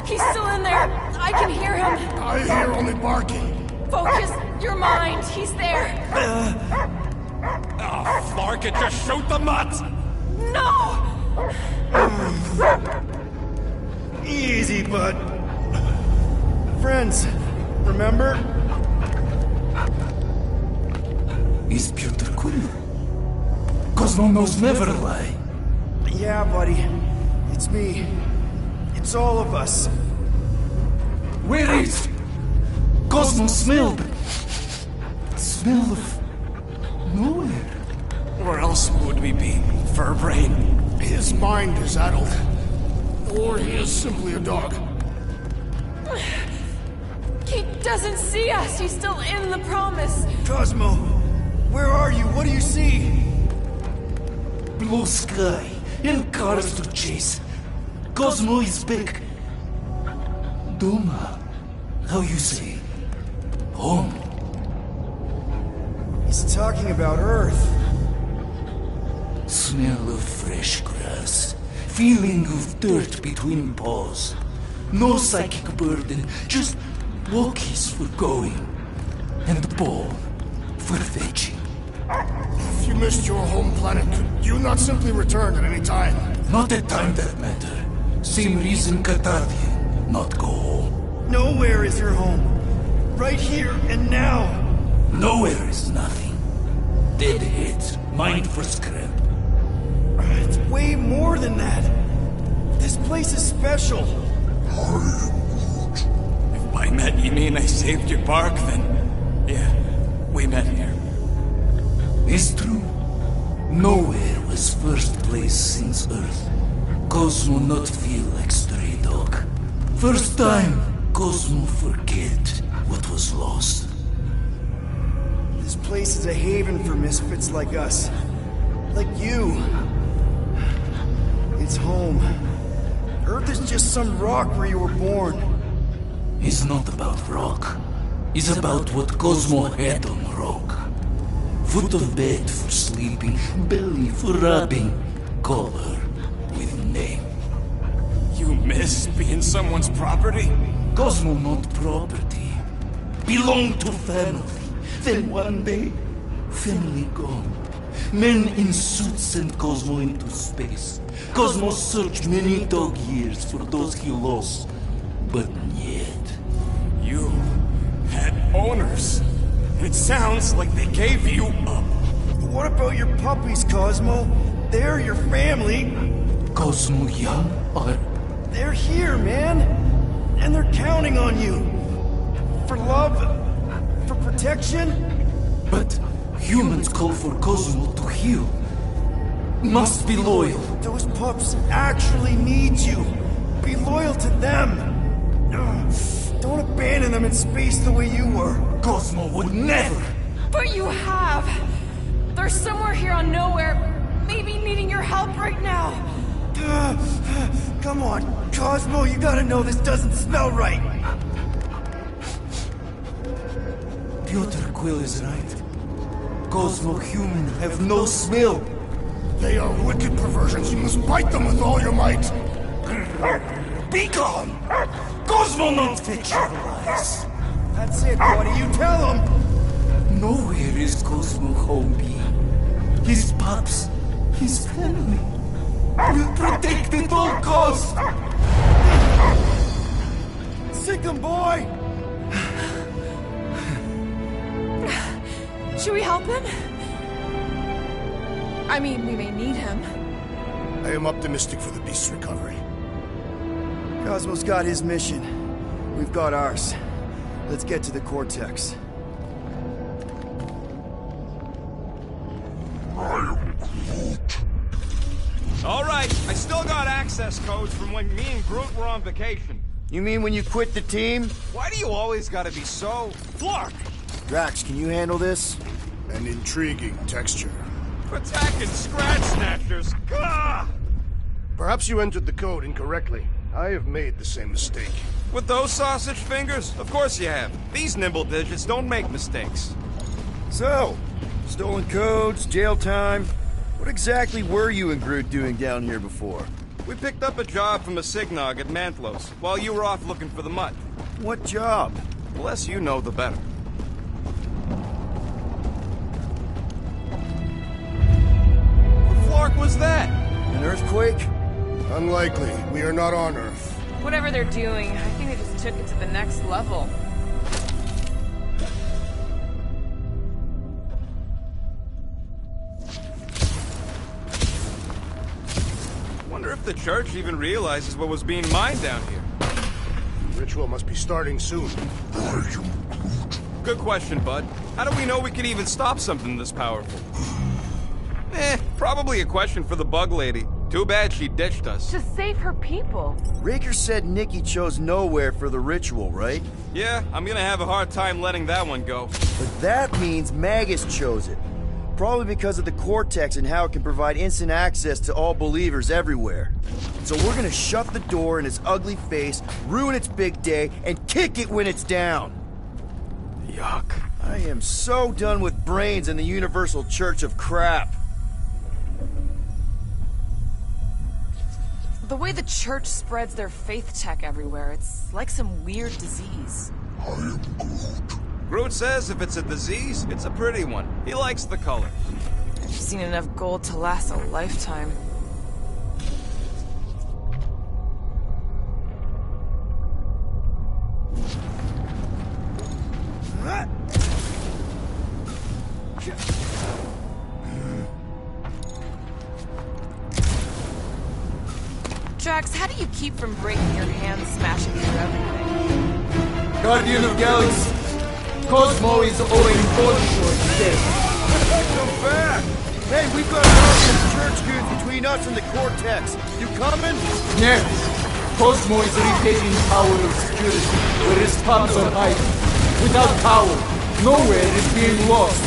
He's still in there. I can hear him. I hear only barking. Focus your mind. He's there. Oh, Flark it, just shoot the mutt! No! easy, bud. Friends, remember? Is Peter Quill? Cosmo knows never lie. Yeah, buddy. It's me. It's all of us. Where is Cosmo smelled? Smell of nowhere. Where else would we be, Furbrain? His mind is addled. Or he is simply a dog. He doesn't see us. He's still in the promise. Cosmo, where are you? What do you see? Blue sky and cars to chase. Cosmo is back. Doma, how you say? Home. He's talking about Earth. Smell of fresh grass. Feeling of dirt between paws. No psychic burden, just walkies for going. And ball for fetching. If you missed your home planet, could you not simply return at any time? Not at time that matter. Same reason Catardia not go home. Nowhere is your home. Right here and now. Nowhere is nothing. Dead heads, mind for scrap. It's way more than that. This place is special. If by met you mean I saved your bark, then yeah, we met here. It's true. Nowhere was first place since Earth. Cosmo not feel like stray dog. First time, Cosmo forget what was lost. This place is a haven for misfits like us. Like you. It's home. Earth is just some rock where you were born. It's not about rock. It's about what Cosmo had on rock. Foot of bed for sleeping, belly for rubbing, color with name. You miss being someone's property? Cosmo not property. Belong to family. Then one day, family gone. Men in suits sent Cosmo into space. Cosmo searched many dog years for those he lost. But yet... You had owners. It sounds like they gave you up. What about your puppies, Cosmo? They're your family. Cosmo young or... They're here, man. And they're counting on you. For love, for protection. But humans call for Cosmo to heal. Must be loyal. Those pups actually need you. Be loyal to them. Don't abandon them in space the way you were. Cosmo would never. But you have. They're somewhere here on Nowhere, maybe needing your help right now. Come on, Cosmo, you gotta know this doesn't smell right. Peter Quill is right. Cosmo human have no smell. They are wicked perversions. You must bite them with all your might. Be gone! Cosmo not fetch your lies. That's it, buddy. You tell him. Nowhere is Cosmo homie. His pups, his family. We'll protect at all costs. Sick him, boy! Should we help him? I mean, we may need him. I am optimistic for the beast's recovery. Cosmo's got his mission. We've got ours. Let's get to the Cortex. All right, I still got access codes from when me and Groot were on vacation. You mean when you quit the team? Why do you always gotta be so... Flark! Drax, can you handle this? An intriguing texture. Attacking Scratch Snatchers! Gah! Perhaps you entered the code incorrectly. I have made the same mistake. With those sausage fingers? Of course you have. These nimble digits don't make mistakes. So, stolen codes, jail time. What exactly were you and Groot doing down here before? We picked up a job from a Signog at Mantlos, while you were off looking for the mutt. What job? The less you know, the better. What flark was that? An earthquake? Unlikely. We are not on Earth. Whatever they're doing, I think they just took it to the next level. Wonder if the church even realizes what was being mined down here. The ritual must be starting soon. Good question, bud. How do we know we can even stop something this powerful? Probably a question for the bug lady. Too bad she ditched us. To save her people. Raker said Nikki chose nowhere for the ritual, right? Yeah, I'm gonna have a hard time letting that one go. But that means Magus chose it. Probably because of the Cortex and how it can provide instant access to all believers everywhere. So we're gonna shut the door in its ugly face, ruin its big day, and kick it when it's down. Yuck. I am so done with brains and the Universal Church of crap. The way the church spreads their faith tech everywhere, it's like some weird disease. I am Groot. Groot says if it's a disease, it's a pretty one. He likes the color. I've seen enough gold to last a lifetime. Drax, how do you keep from breaking your hands smashing through everything? Guardian of Galaxy, Cosmo is owing Goldshore death. Come back! Hey, we've got a church goons between us and the Cortex. You coming? Yes. Cosmo is retaking power of security, where his pups are hiding. Without power, nowhere is being lost.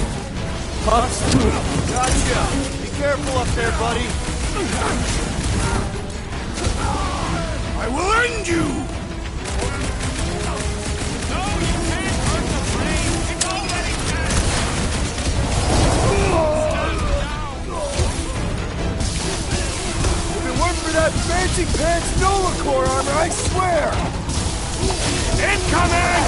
Pups too. Gotcha! Be careful up there, buddy. I will end you! No, you can't hurt the brain! It's already dead! If it weren't for that fancy pants Nola Corps armor, I swear! Incoming!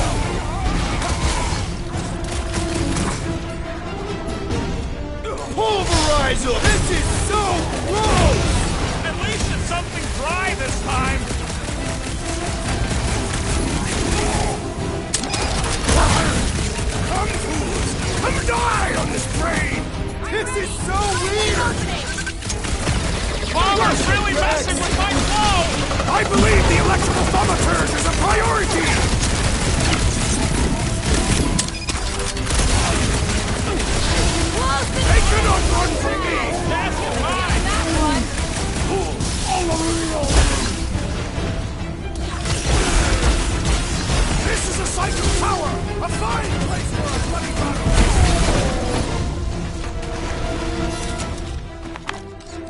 Pulverize them! This is so gross! At least it's something dry this time! Come, fools! Come die on this train! This is so weird! Bomber's really messing with my flow! I believe the electrical thaumaturge is a priority! They cannot run from me! That's mine! This is a cycle tower! A fine place for a bloody battle!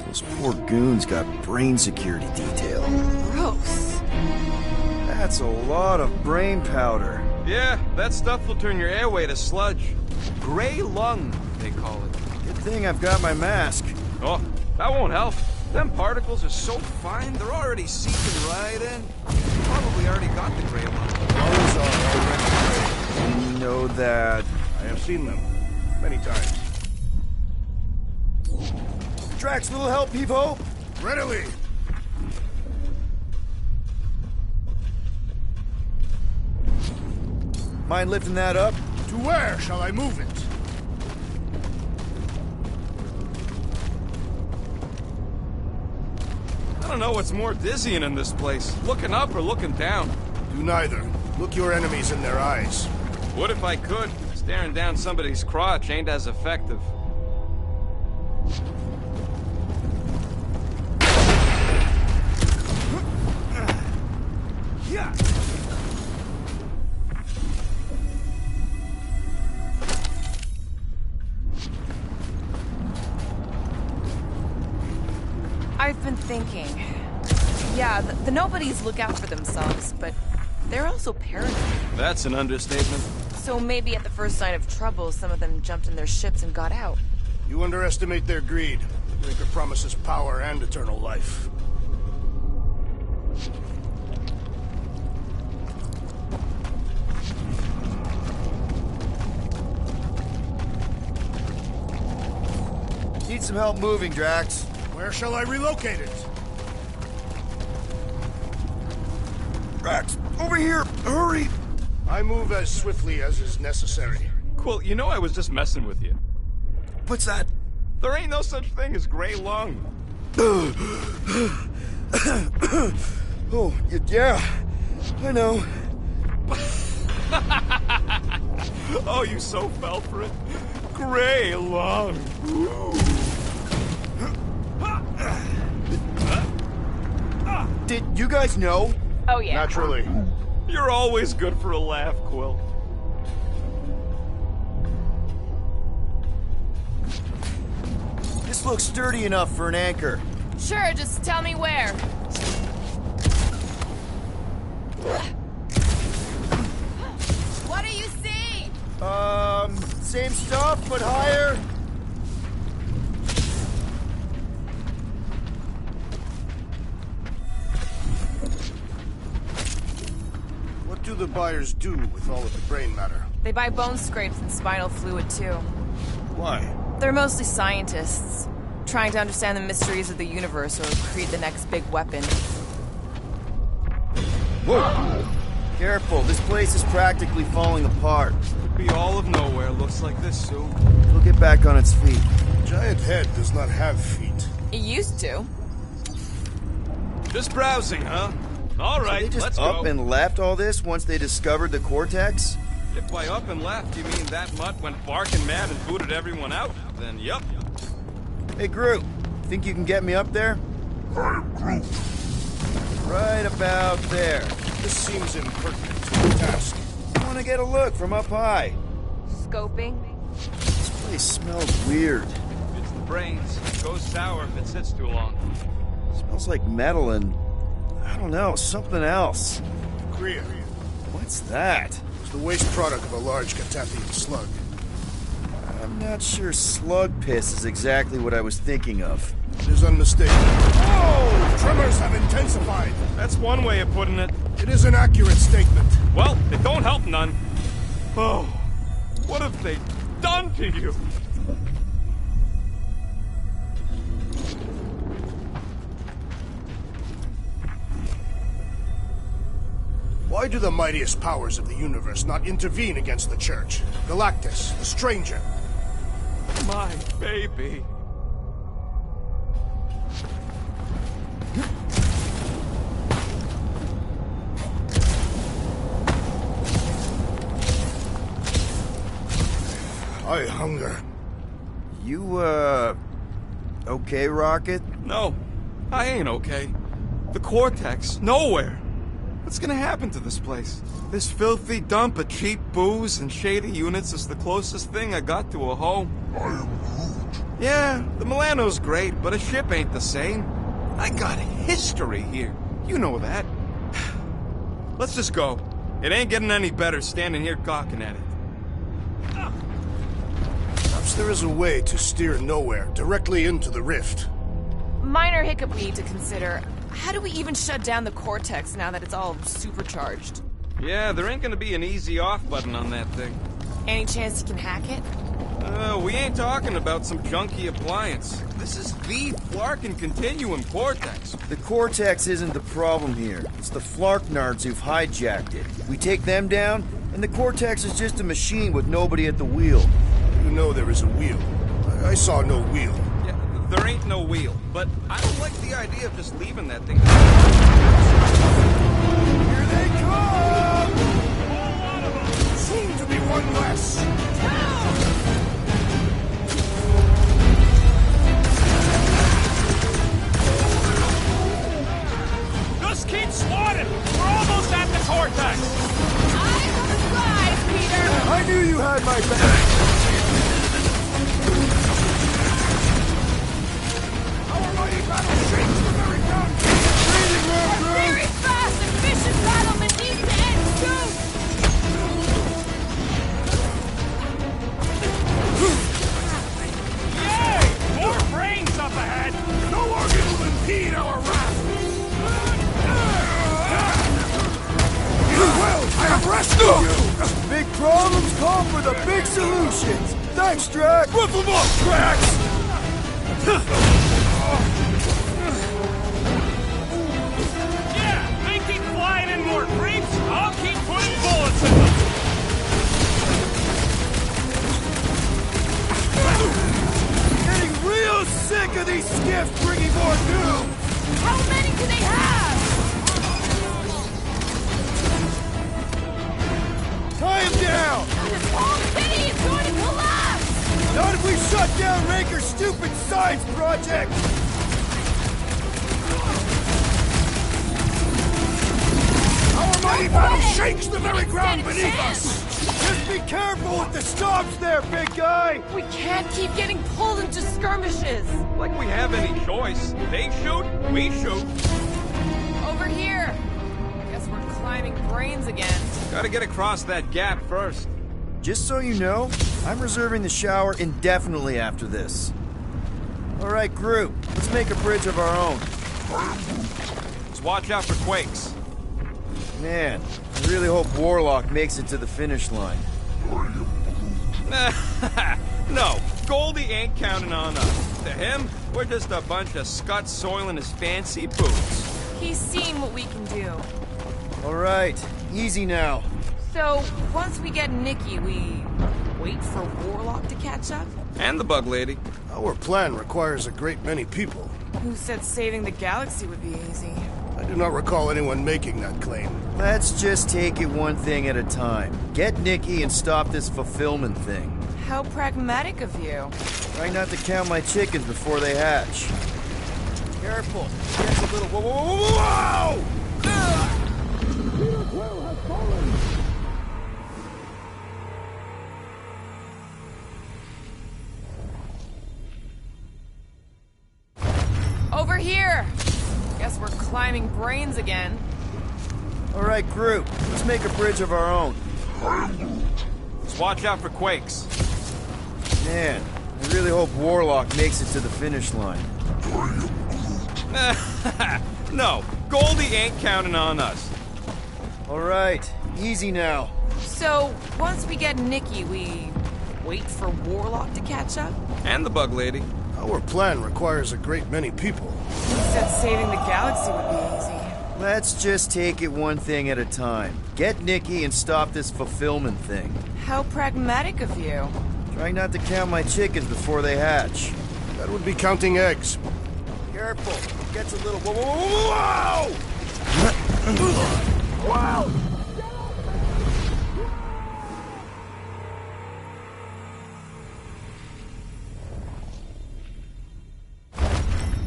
Those poor goons got brain security detail. Gross. That's a lot of brain powder. Yeah, that stuff will turn your airway to sludge. Gray lung, they call it. Good thing I've got my mask. Oh, that won't help. Them particles are so fine, they're already seeping right in. You probably already got the gray lung. Those are already. that... I have seen them. Many times. Drax, little help, Peep-Ho? Readily! Mind lifting that up? To where shall I move it? I don't know what's more dizzying in this place. Looking up or looking down. Do neither. Look your enemies in their eyes. What if I could? Staring down somebody's crotch ain't as effective. Yeah. I've been thinking. Yeah, the nobodies look out for themselves, but they're also paranoid. That's an understatement. So maybe at the first sign of trouble, some of them jumped in their ships and got out. You underestimate their greed. Breaker promises power and eternal life. Need some help moving, Drax. Where shall I relocate it? Drax, over here! Hurry! I move as swiftly as is necessary. Cool, you know I was just messing with you. What's that? There ain't no such thing as gray lung. Oh, yeah. I know. Oh, you so fell for it. Gray lung. Did you guys know? Oh, yeah. Naturally. You're always good for a laugh, Quill. This looks sturdy enough for an anchor. Sure, just tell me where. What do you see? Same stuff, but higher. What do the buyers do with all of the brain matter? They buy bone scrapes and spinal fluid, too. Why? They're mostly scientists, trying to understand the mysteries of the universe or create the next big weapon. Whoa! Careful, this place is practically falling apart. Could be all of nowhere, looks like this soon. It'll get back on its feet. Giant head does not have feet. It used to. Just browsing, huh? All right, They just let's up go. and left all this once they discovered the Cortex? If by up and left you mean that mutt went barking mad and booted everyone out, then yup. Hey, Groot, think you can get me up there? I'm Groot. Right about there. This seems impertinent to the task. I want to get a look from up high. Scoping? This place smells weird. It's the brains. It goes sour if it sits too long. Smells like metal and, I don't know, something else. Kriya. What's that? It's the waste product of a large Catathian slug. I'm not sure slug piss is exactly what I was thinking of. It is unmistakable. Whoa! Tremors have intensified. That's one way of putting it. It is an accurate statement. Well, it don't help none. Oh, what have they done to you? Why do the mightiest powers of the universe not intervene against the Church? Galactus, the Stranger. My baby. I hunger. You, okay, Rocket? No, I ain't okay. The Cortex, nowhere. What's gonna happen to this place? This filthy dump of cheap booze and shady units is the closest thing I got to a home. I am Groot. Yeah, the Milano's great, but a ship ain't the same. I got history here. You know that. Let's just go. It ain't getting any better standing here gawking at it. Perhaps there is a way to steer nowhere directly into the rift. Minor hiccup we need to consider. How do we even shut down the Cortex now that it's all supercharged? Yeah, there ain't gonna be an easy off button on that thing. Any chance you can hack it? We ain't talking about some junky appliance. This is the Flarkin Continuum Cortex. The Cortex isn't the problem here. It's the Flarknards who've hijacked it. We take them down, and the Cortex is just a machine with nobody at the wheel. You know there is a wheel. I saw no wheel. Yeah, there ain't no wheel, but I don't like the idea of just leaving that thing. Here they come! Soon to be one less. Just keep swatting! We're almost at the Cortex! Eyes on the prize, Peter! I knew you had my back! Our mighty battle shakes the very ground! Breathing room, A very fast, efficient battle that needs to end soon! Yay! More brains up ahead! No organ will impede our wrath! Well, I have rescued you! Big problems call for the big solutions! Thanks, Drax! Rip them up, Drax! Yeah, they keep flying in more creeps, I'll keep putting bullets in them! Getting real sick of these skiffs bringing more news! How many do they have? Tie him down! This whole city is going to collapse! Not if we shut down Raker's stupid science project! Our mighty battle shakes the very ground beneath us! Just be careful with the stops there, big guy! We can't keep getting pulled into skirmishes. Like we have any choice. They shoot, we shoot. Over here. Guess we're climbing brains again. Gotta get across that gap first. Just so you know, I'm reserving the shower indefinitely after this. All right, group, let's make a bridge of our own. Let's watch out for quakes. Man, I really hope Warlock makes it to the finish line. No, Goldie ain't counting on us. To him, we're just a bunch of scuts soiling his fancy boots. He's seen what we can do. All right, easy now. So, once we get Nikki, we wait for Warlock to catch up? And the bug lady. Our plan requires a great many people. Who said saving the galaxy would be easy? I do not recall anyone making that claim. Let's just take it one thing at a time. Get Nikki and stop this fulfillment thing. How pragmatic of you. Try not to count my chickens before they hatch. Careful. There's a little... Whoa, whoa, whoa, whoa! Over here! Guess we're climbing brains again. All right, group, let's make a bridge of our own. Let's watch out for quakes. Man, I really hope Warlock makes it to the finish line. No, Goldie ain't counting on us. All right, easy now. So, once we get Nikki, we wait for Warlock to catch up? And the bug lady. Our plan requires a great many people. Who said saving the galaxy would be easy? Let's just take it one thing at a time. Get Nikki and stop this fulfillment thing. How pragmatic of you. Try not to count my chickens before they hatch. That would be counting eggs. Careful, it gets a little... Whoa, whoa, whoa, whoa! Wow!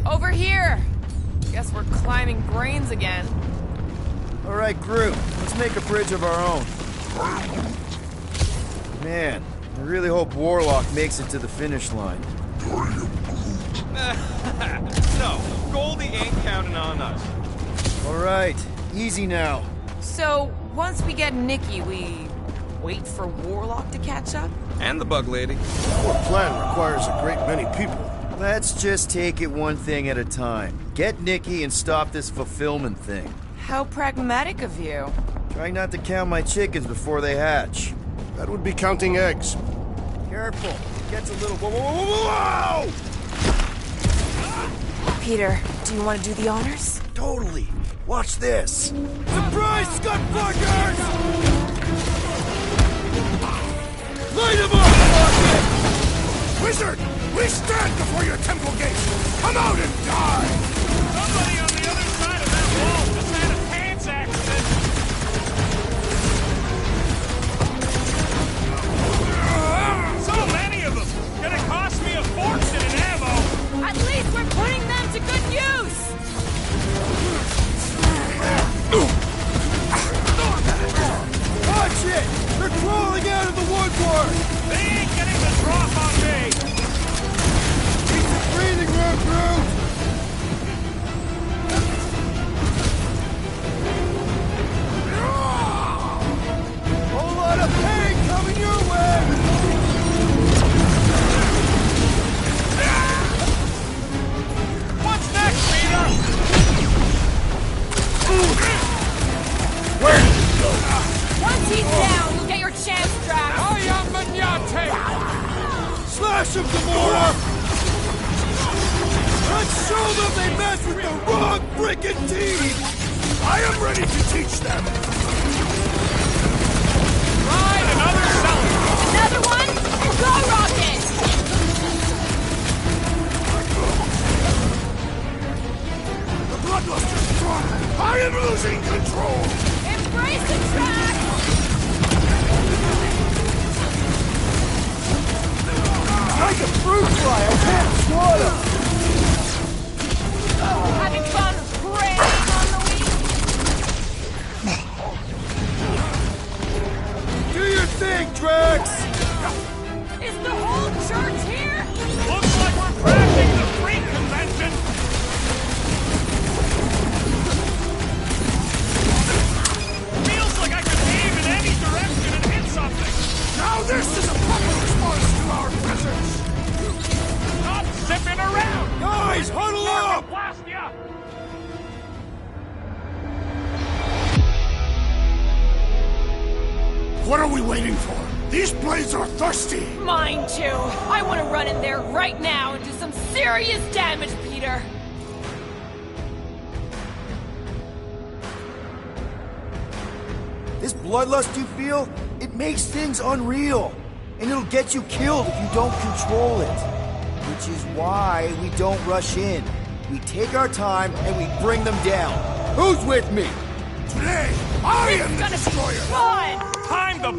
Over here! Guess we're climbing brains again. All right, group, let's make a bridge of our own. Man, I really hope Warlock makes it to the finish line. No, Goldie ain't counting on us. All right, easy now. So, once we get Nikki, we wait for Warlock to catch up? And the bug lady. Our plan requires a great many people. Let's just take it one thing at a time. Get Nikki and stop this fulfillment thing. How pragmatic of you. Try not to count my chickens before they hatch. That would be counting eggs. Careful. It gets a little... Whoa, whoa, whoa, whoa! Peter, do you want to do the honors? Totally. Watch this. Surprise, Scudfuckers! Light him up, Rocket! Wizard! We stand before your temple gate! Come out and die! Somebody on the other side of that wall just had a pants accident. So many of them! Gonna cost me a fortune in ammo! At least we're putting them to good use! Watch it! They're crawling out of the woodwork! They ain't getting the drop on me! Keep the breathing room, Groot! Whole lot of pain coming your way! What's next, Peter? Where did it go? Once he's down, you'll get your chance, Drax! Slash him, Gamora! Let's show them they mess with the wrong frickin' team! I am ready to teach them! Ride another cellar! Another one? Go, Rocket! The Bloodluster's strong! I am losing control! Embrace the track! Like a fruit fly, I can't swallow! Having fun preying on the weak? Do your thing, Drax! Is the whole church here? Looks like we're crashing the freak convention! Feels like I could aim in any direction and hit something! Now this is a proper response to our presence! Stop zipping around! Guys, huddle up! Blast ya! What are we waiting for? These blades are thirsty! Mine too. I want to run in there right now and do some serious damage, Peter. This bloodlust you feel, it makes things unreal. And it'll get you killed if you don't control it. Which is why we don't rush in. We take our time and we bring them down. Who's with me? Today, I am the destroyer! Fun! Time to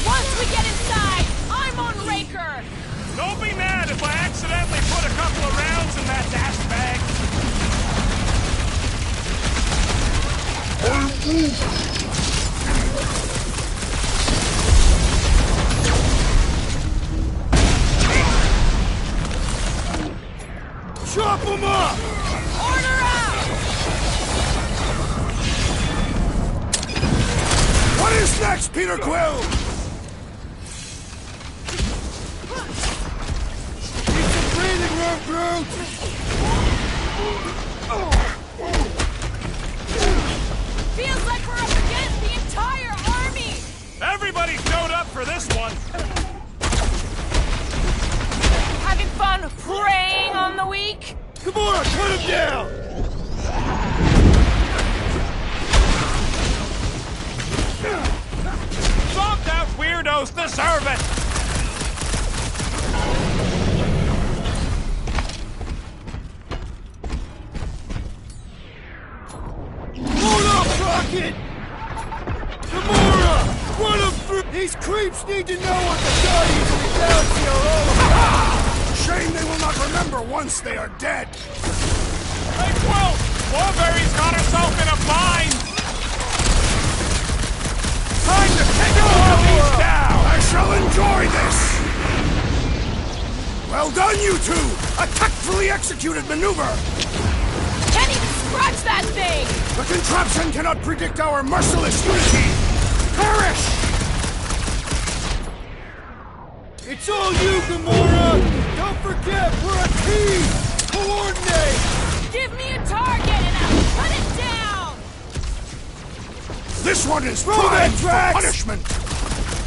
Once we get inside, I'm on Raker. Don't be mad if I accidentally put a couple of rounds in that dash bag. Chop them up! Order out! What is next, Peter Quill? Keep the breathing room, Groot! Feels like we're up against the entire army! Everybody showed up for this one. Having fun preying on the weak? Gamora, cut him down! Zonked out weirdos deserve it. Hold up, Rocket! Gamora! Run him through! These creeps need to know what the Guardians of the Galaxy are all about! Shame they will not remember once they are dead! Hey, Quill! Warberry's got herself in a bind! Time to take all these down! I shall enjoy this! Well done, you two! A tactfully executed maneuver! Can't even scratch that thing! The contraption cannot predict our merciless unity! Perish! It's all you, Gamora! Don't forget, we're a team! Coordinate! Give me a target and I'll cut it down! This one is time for punishment!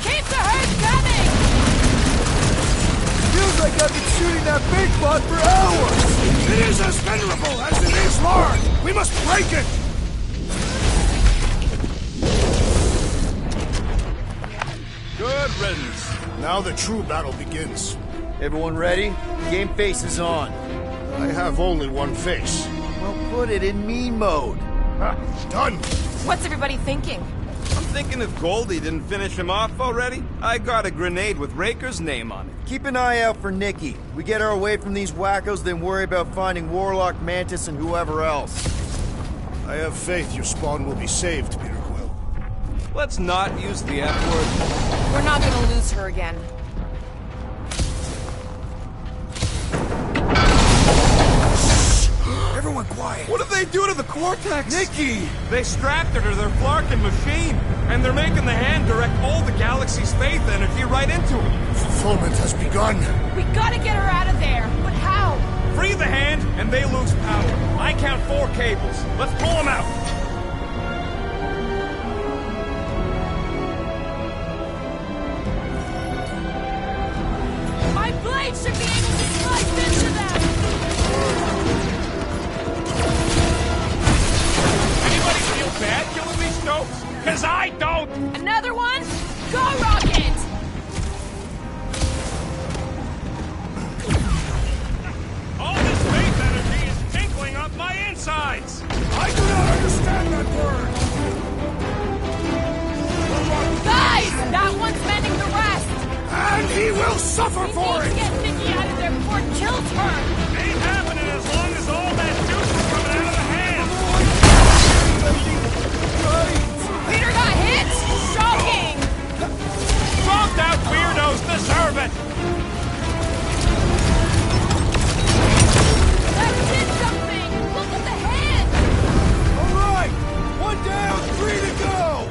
Keep the herd coming! Feels like I've been shooting that big bot for hours! It is as venerable as it is large! We must break it! Good riddance. Now the true battle begins. Everyone ready? Game face is on. I have only one face. Well, put it in mean mode. Done! What's everybody thinking? I'm thinking if Goldie didn't finish him off already, I got a grenade with Raker's name on it. Keep an eye out for Nikki. We get her away from these wackos, then worry about finding Warlock, Mantis, and whoever else. I have faith your spawn will be saved, Peter Quill. Let's not use the F word. We're not gonna lose her again. Everyone quiet. What did they do to the Cortex? Nikki! They strapped her to their Flarkin machine, and they're making the hand direct all the galaxy's faith energy right into it. Fulfillment has begun. We gotta get her out of there! But how? Free the hand, and they lose power. I count 4 cables. Let's pull them out. My blade should be able to slice into them! Anybody feel bad killing these dopes? Cause I don't! Another one? Go, Rocket! All this faith energy is tinkling up my insides! I do not understand that word! Guys! That one's mending the rest! And he will suffer for We need it! to get Nikki out of there before it kills her! Ain't happening as long as all that juice is coming out of the hand! Peter got hit? Shocking! Smoked out weirdos deserve it! That did something! Look at the hand! Alright! 1 down, 3 to go!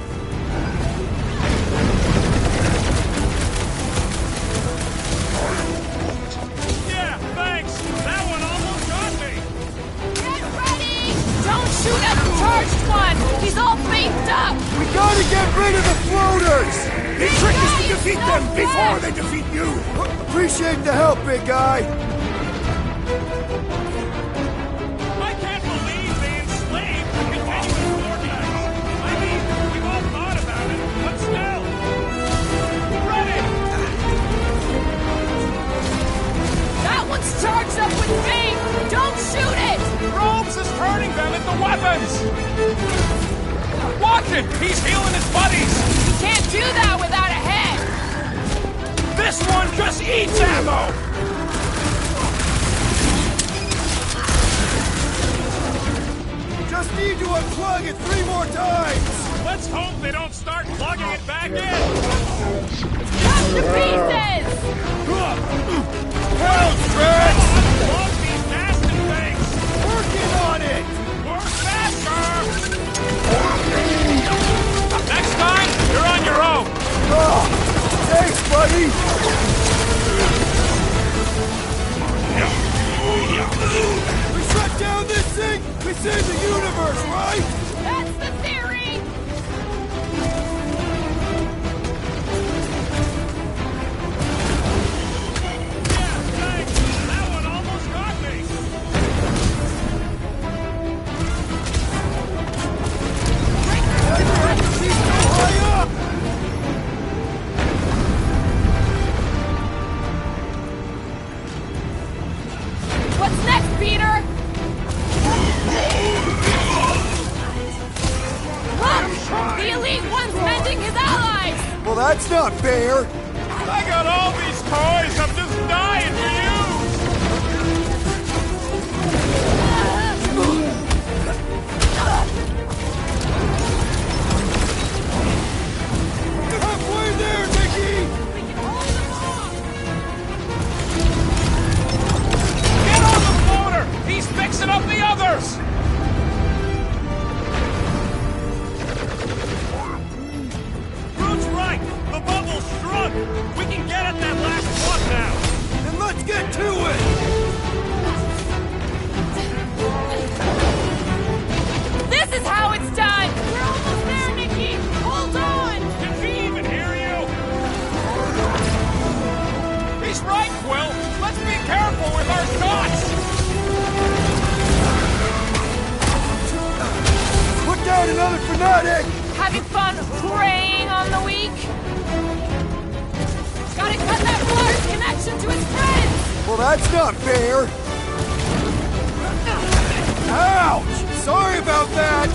Yeah, thanks! That one almost got me! Get ready! Don't shoot at the charged one! He's all baked up! We gotta get rid of the floaters! The trick is to defeat them before they defeat you! Appreciate the help, big guy! I can't believe they enslaved the continuous vortex! I mean, we've all thought about it, but still! Ready! That one's charged up with faith! Don't shoot it! Robes is turning them into weapons! Watch it! He's healing his buddies! You can't do that without a head! This one just eats ammo! Just need to unplug it 3 more times! Let's hope they don't start plugging it back in! Cut to pieces! Help, Fred! Love these nasty things! Working on it! Work faster! Next time, you're on your own! Oh, thanks, buddy! We shut down this thing, we save the universe, right? That's the theory! Yeah, thanks! That one almost got me! She's so high up! What's next, Peter? Look! The Elite One's mending his allies! Well, that's not fair! I got all these toys, I'm just dying for you! Halfway there, Nikki! We can hold them off! Get on the floater! He's fixing up the others! Groot's right! The bubble's shrunk! We can get at that last one now! Then let's get medic! Having fun preying on the weak? Gotta cut that flyer's connection to his friends! Well, that's not fair! Ouch! Sorry about that!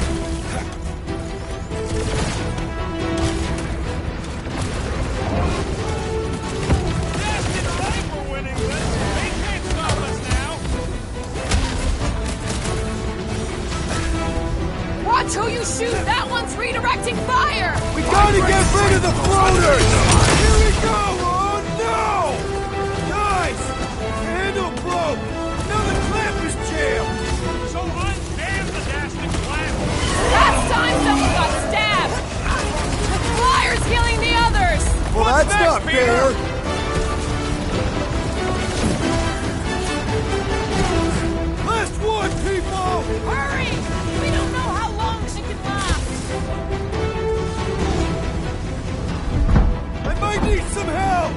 Watch who you shoot! That one's redirecting fire! We gotta get rid of the floaters! Here we go! Oh no! Guys! The handle broke! Now the clamp is jammed! So unjam the dastard clamp! Last time someone got stabbed! The flyer's healing the others! Well, that's not fair! Last one, people! Hurry! We don't know how long she can last! I might need some help!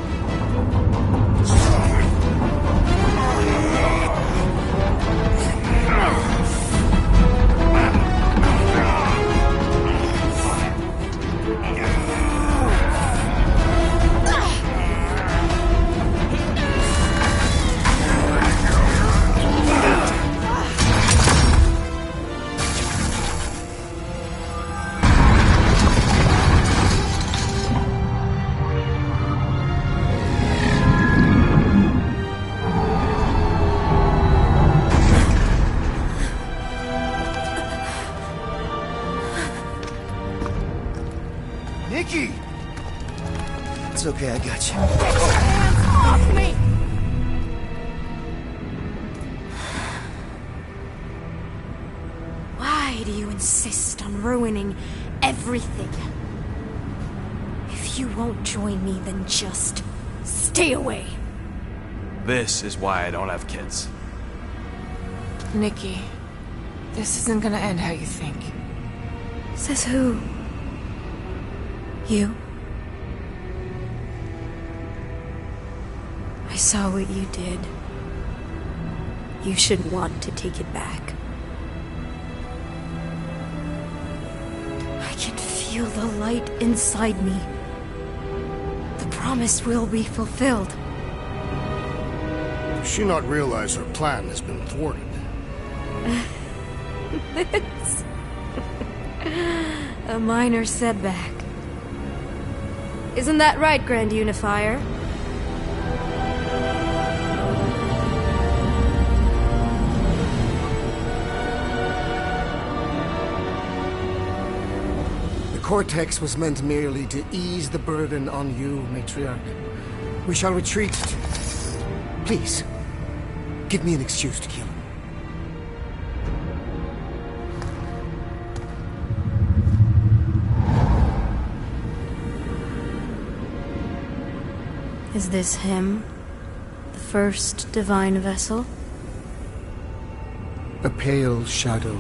Nikki! It's okay, I got you. Hands off me! Why do you insist on ruining everything? If you won't join me, then just stay away. This is why I don't have kids. Nikki, this isn't gonna end how you think. Says who? You? I saw what you did. You should want to take it back. I can feel the light inside me. The promise will be fulfilled. Does she not realize her plan has been thwarted? This... a minor setback. Isn't that right, Grand Unifier? The Cortex was meant merely to ease the burden on you, Matriarch. We shall retreat. Please, give me an excuse to kill him. Is this him? The first divine vessel? A pale shadow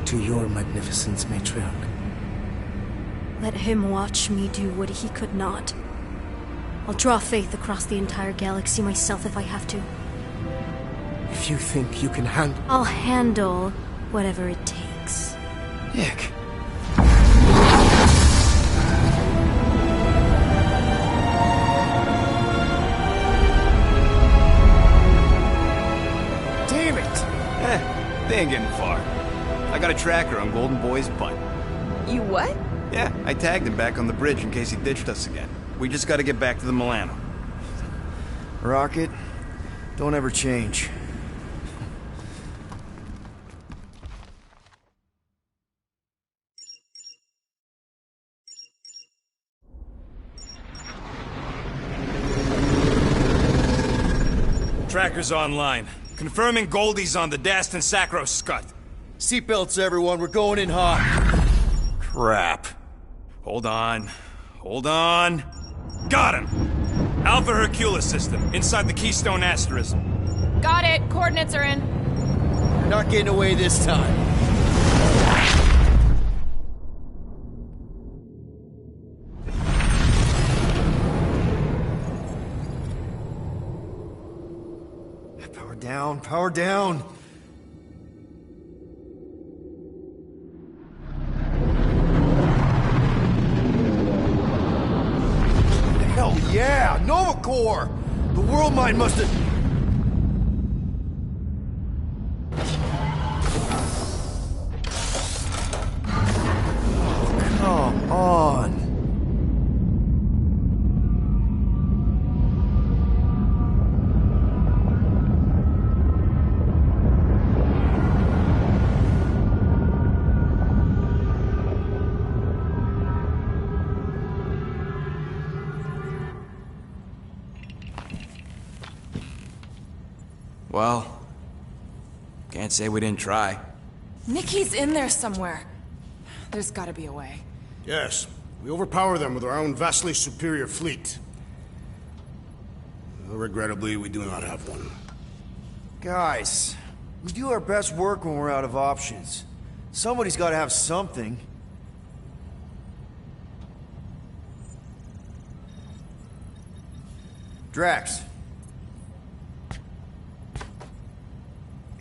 to your magnificence, Matriarch. Let him watch me do what he could not. I'll draw faith across the entire galaxy myself if I have to. If you think you can handle... I'll handle whatever it takes. Nick. Damn it! They ain't getting far. I got a tracker on Golden Boy's butt. You what? Yeah, I tagged him back on the bridge in case he ditched us again. We just gotta get back to the Milano. Rocket, don't ever change. Tracker's online. Confirming Goldie's on the Dastan Sacro Scut. Seatbelts, everyone. We're going in hot. Crap. Hold on. Hold on. Got him! Alpha Hercules system, inside the Keystone Asterism. Got it. Coordinates are in. You're not getting away this time. Power down, power down. Yeah, Nova Corps! The world mind must have... Come on. Well, can't say we didn't try. Nikki's in there somewhere. There's gotta be a way. Yes, we overpower them with our own vastly superior fleet. Regrettably, we do not have one. Guys, we do our best work when we're out of options. Somebody's got to have something. Drax.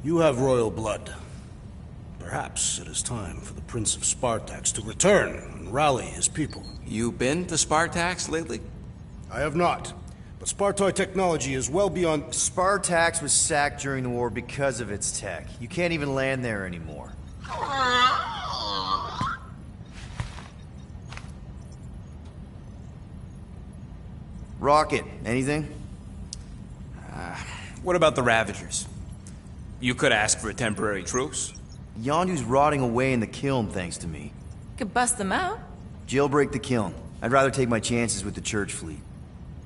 You have royal blood. Perhaps it is time for the Prince of Spartax to return and rally his people. You been to Spartax lately? I have not. But Spartoid technology is well beyond... Spartax was sacked during the war because of its tech. You can't even land there anymore. Rocket, anything? What about the Ravagers? You could ask for a temporary truce. Yondu's rotting away in the kiln thanks to me. Could bust them out. Jailbreak the kiln. I'd rather take my chances with the church fleet.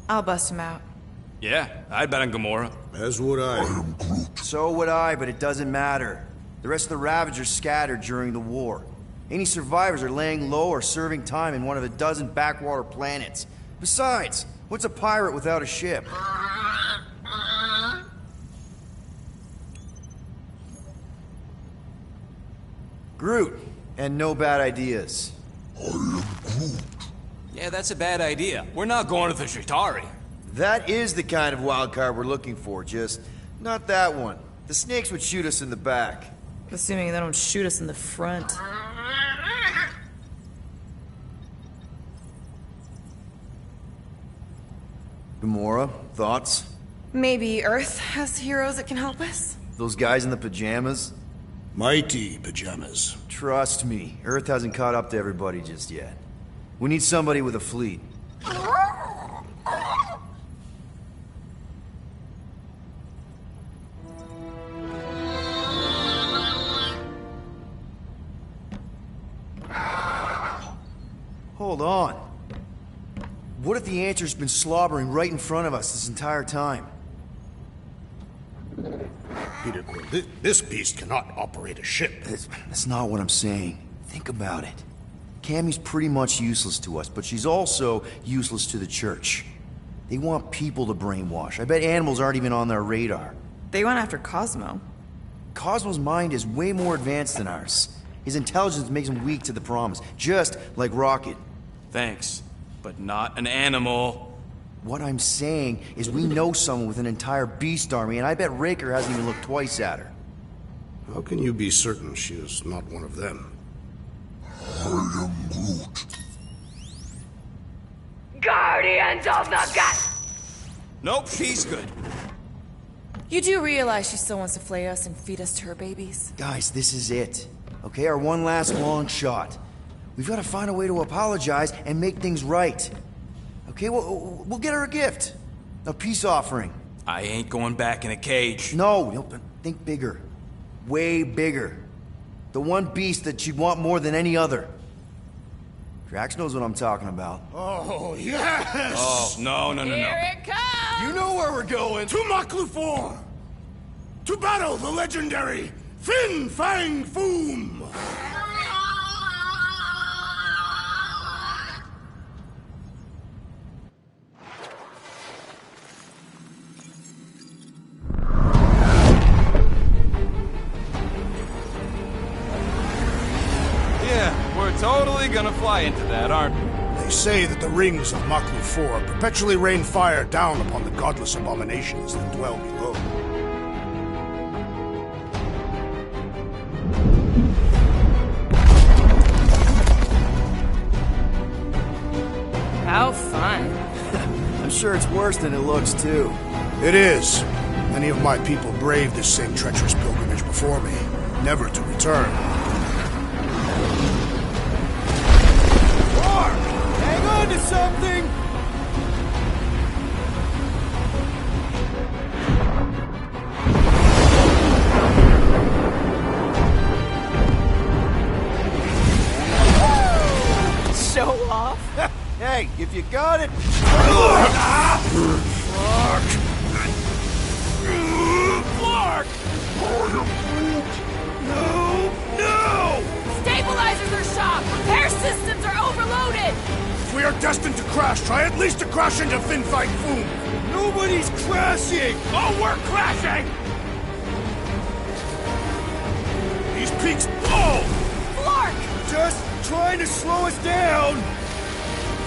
I'll bust him out. Yeah, I'd bet on Gamora. As would I. So would I, but it doesn't matter. The rest of the Ravagers scattered during the war. Any survivors are laying low or serving time in one of a dozen backwater planets. Besides, what's a pirate without a ship? Groot, and no bad ideas. Yeah, that's a bad idea. We're not going to the Chitauri. That is the kind of wild card we're looking for, just not that one. The snakes would shoot us in the back. Assuming they don't shoot us in the front. Gamora, thoughts? Maybe Earth has heroes that can help us? Those guys in the pajamas? Mighty pajamas. Trust me, Earth hasn't caught up to everybody just yet. We need somebody with a fleet. Hold on. What if the answer's been slobbering right in front of us this entire time? Peter Quill, this beast cannot operate a ship. That's not what I'm saying. Think about it. Cammy's pretty much useless to us, but she's also useless to the church. They want people to brainwash. I bet animals aren't even on their radar. They went after Cosmo. Cosmo's mind is way more advanced than ours. His intelligence makes him weak to the promise, just like Rocket. Thanks, but not an animal. What I'm saying is we know someone with an entire beast army, and I bet Raker hasn't even looked twice at her. How can you be certain she is not one of them? I am Groot. Guardians of the Gut! Nope, she's good. You do realize she still wants to flay us and feed us to her babies? Guys, this is it. Okay, our one last long shot. We've got to find a way to apologize and make things right. Okay, we'll get her a gift. A peace offering. I ain't going back in a cage. No, think bigger. Way bigger. The one beast that she'd want more than any other. Drax knows what I'm talking about. Oh, yes! Oh, no. Here it comes! You know where we're going. To Maklu 4! To battle the legendary Fin Fang Foom! We're totally gonna fly into that, aren't we? They say that the rings of Maklu 4 perpetually rain fire down upon the godless abominations that dwell below. How fun. I'm sure it's worse than it looks, too. It is. Many of my people braved this same treacherous pilgrimage before me, never to return. Mark! Hang on to something! Show off. Hey, if you got it... Clark! No! Stabilizers are shot! Repair systems are overloaded! If we are destined to crash, try at least to crash into Fin Fang Foom! Nobody's crashing! Oh, we're crashing! These peaks... Whoa! Clark! Just trying to slow us down!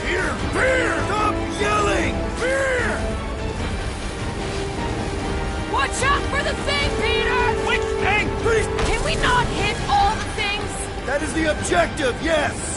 Here! Fear! Stop yelling! Fear! Watch out for the thing, Peter! Which thing? Please! Can we not hit all the things? That is the objective, yes!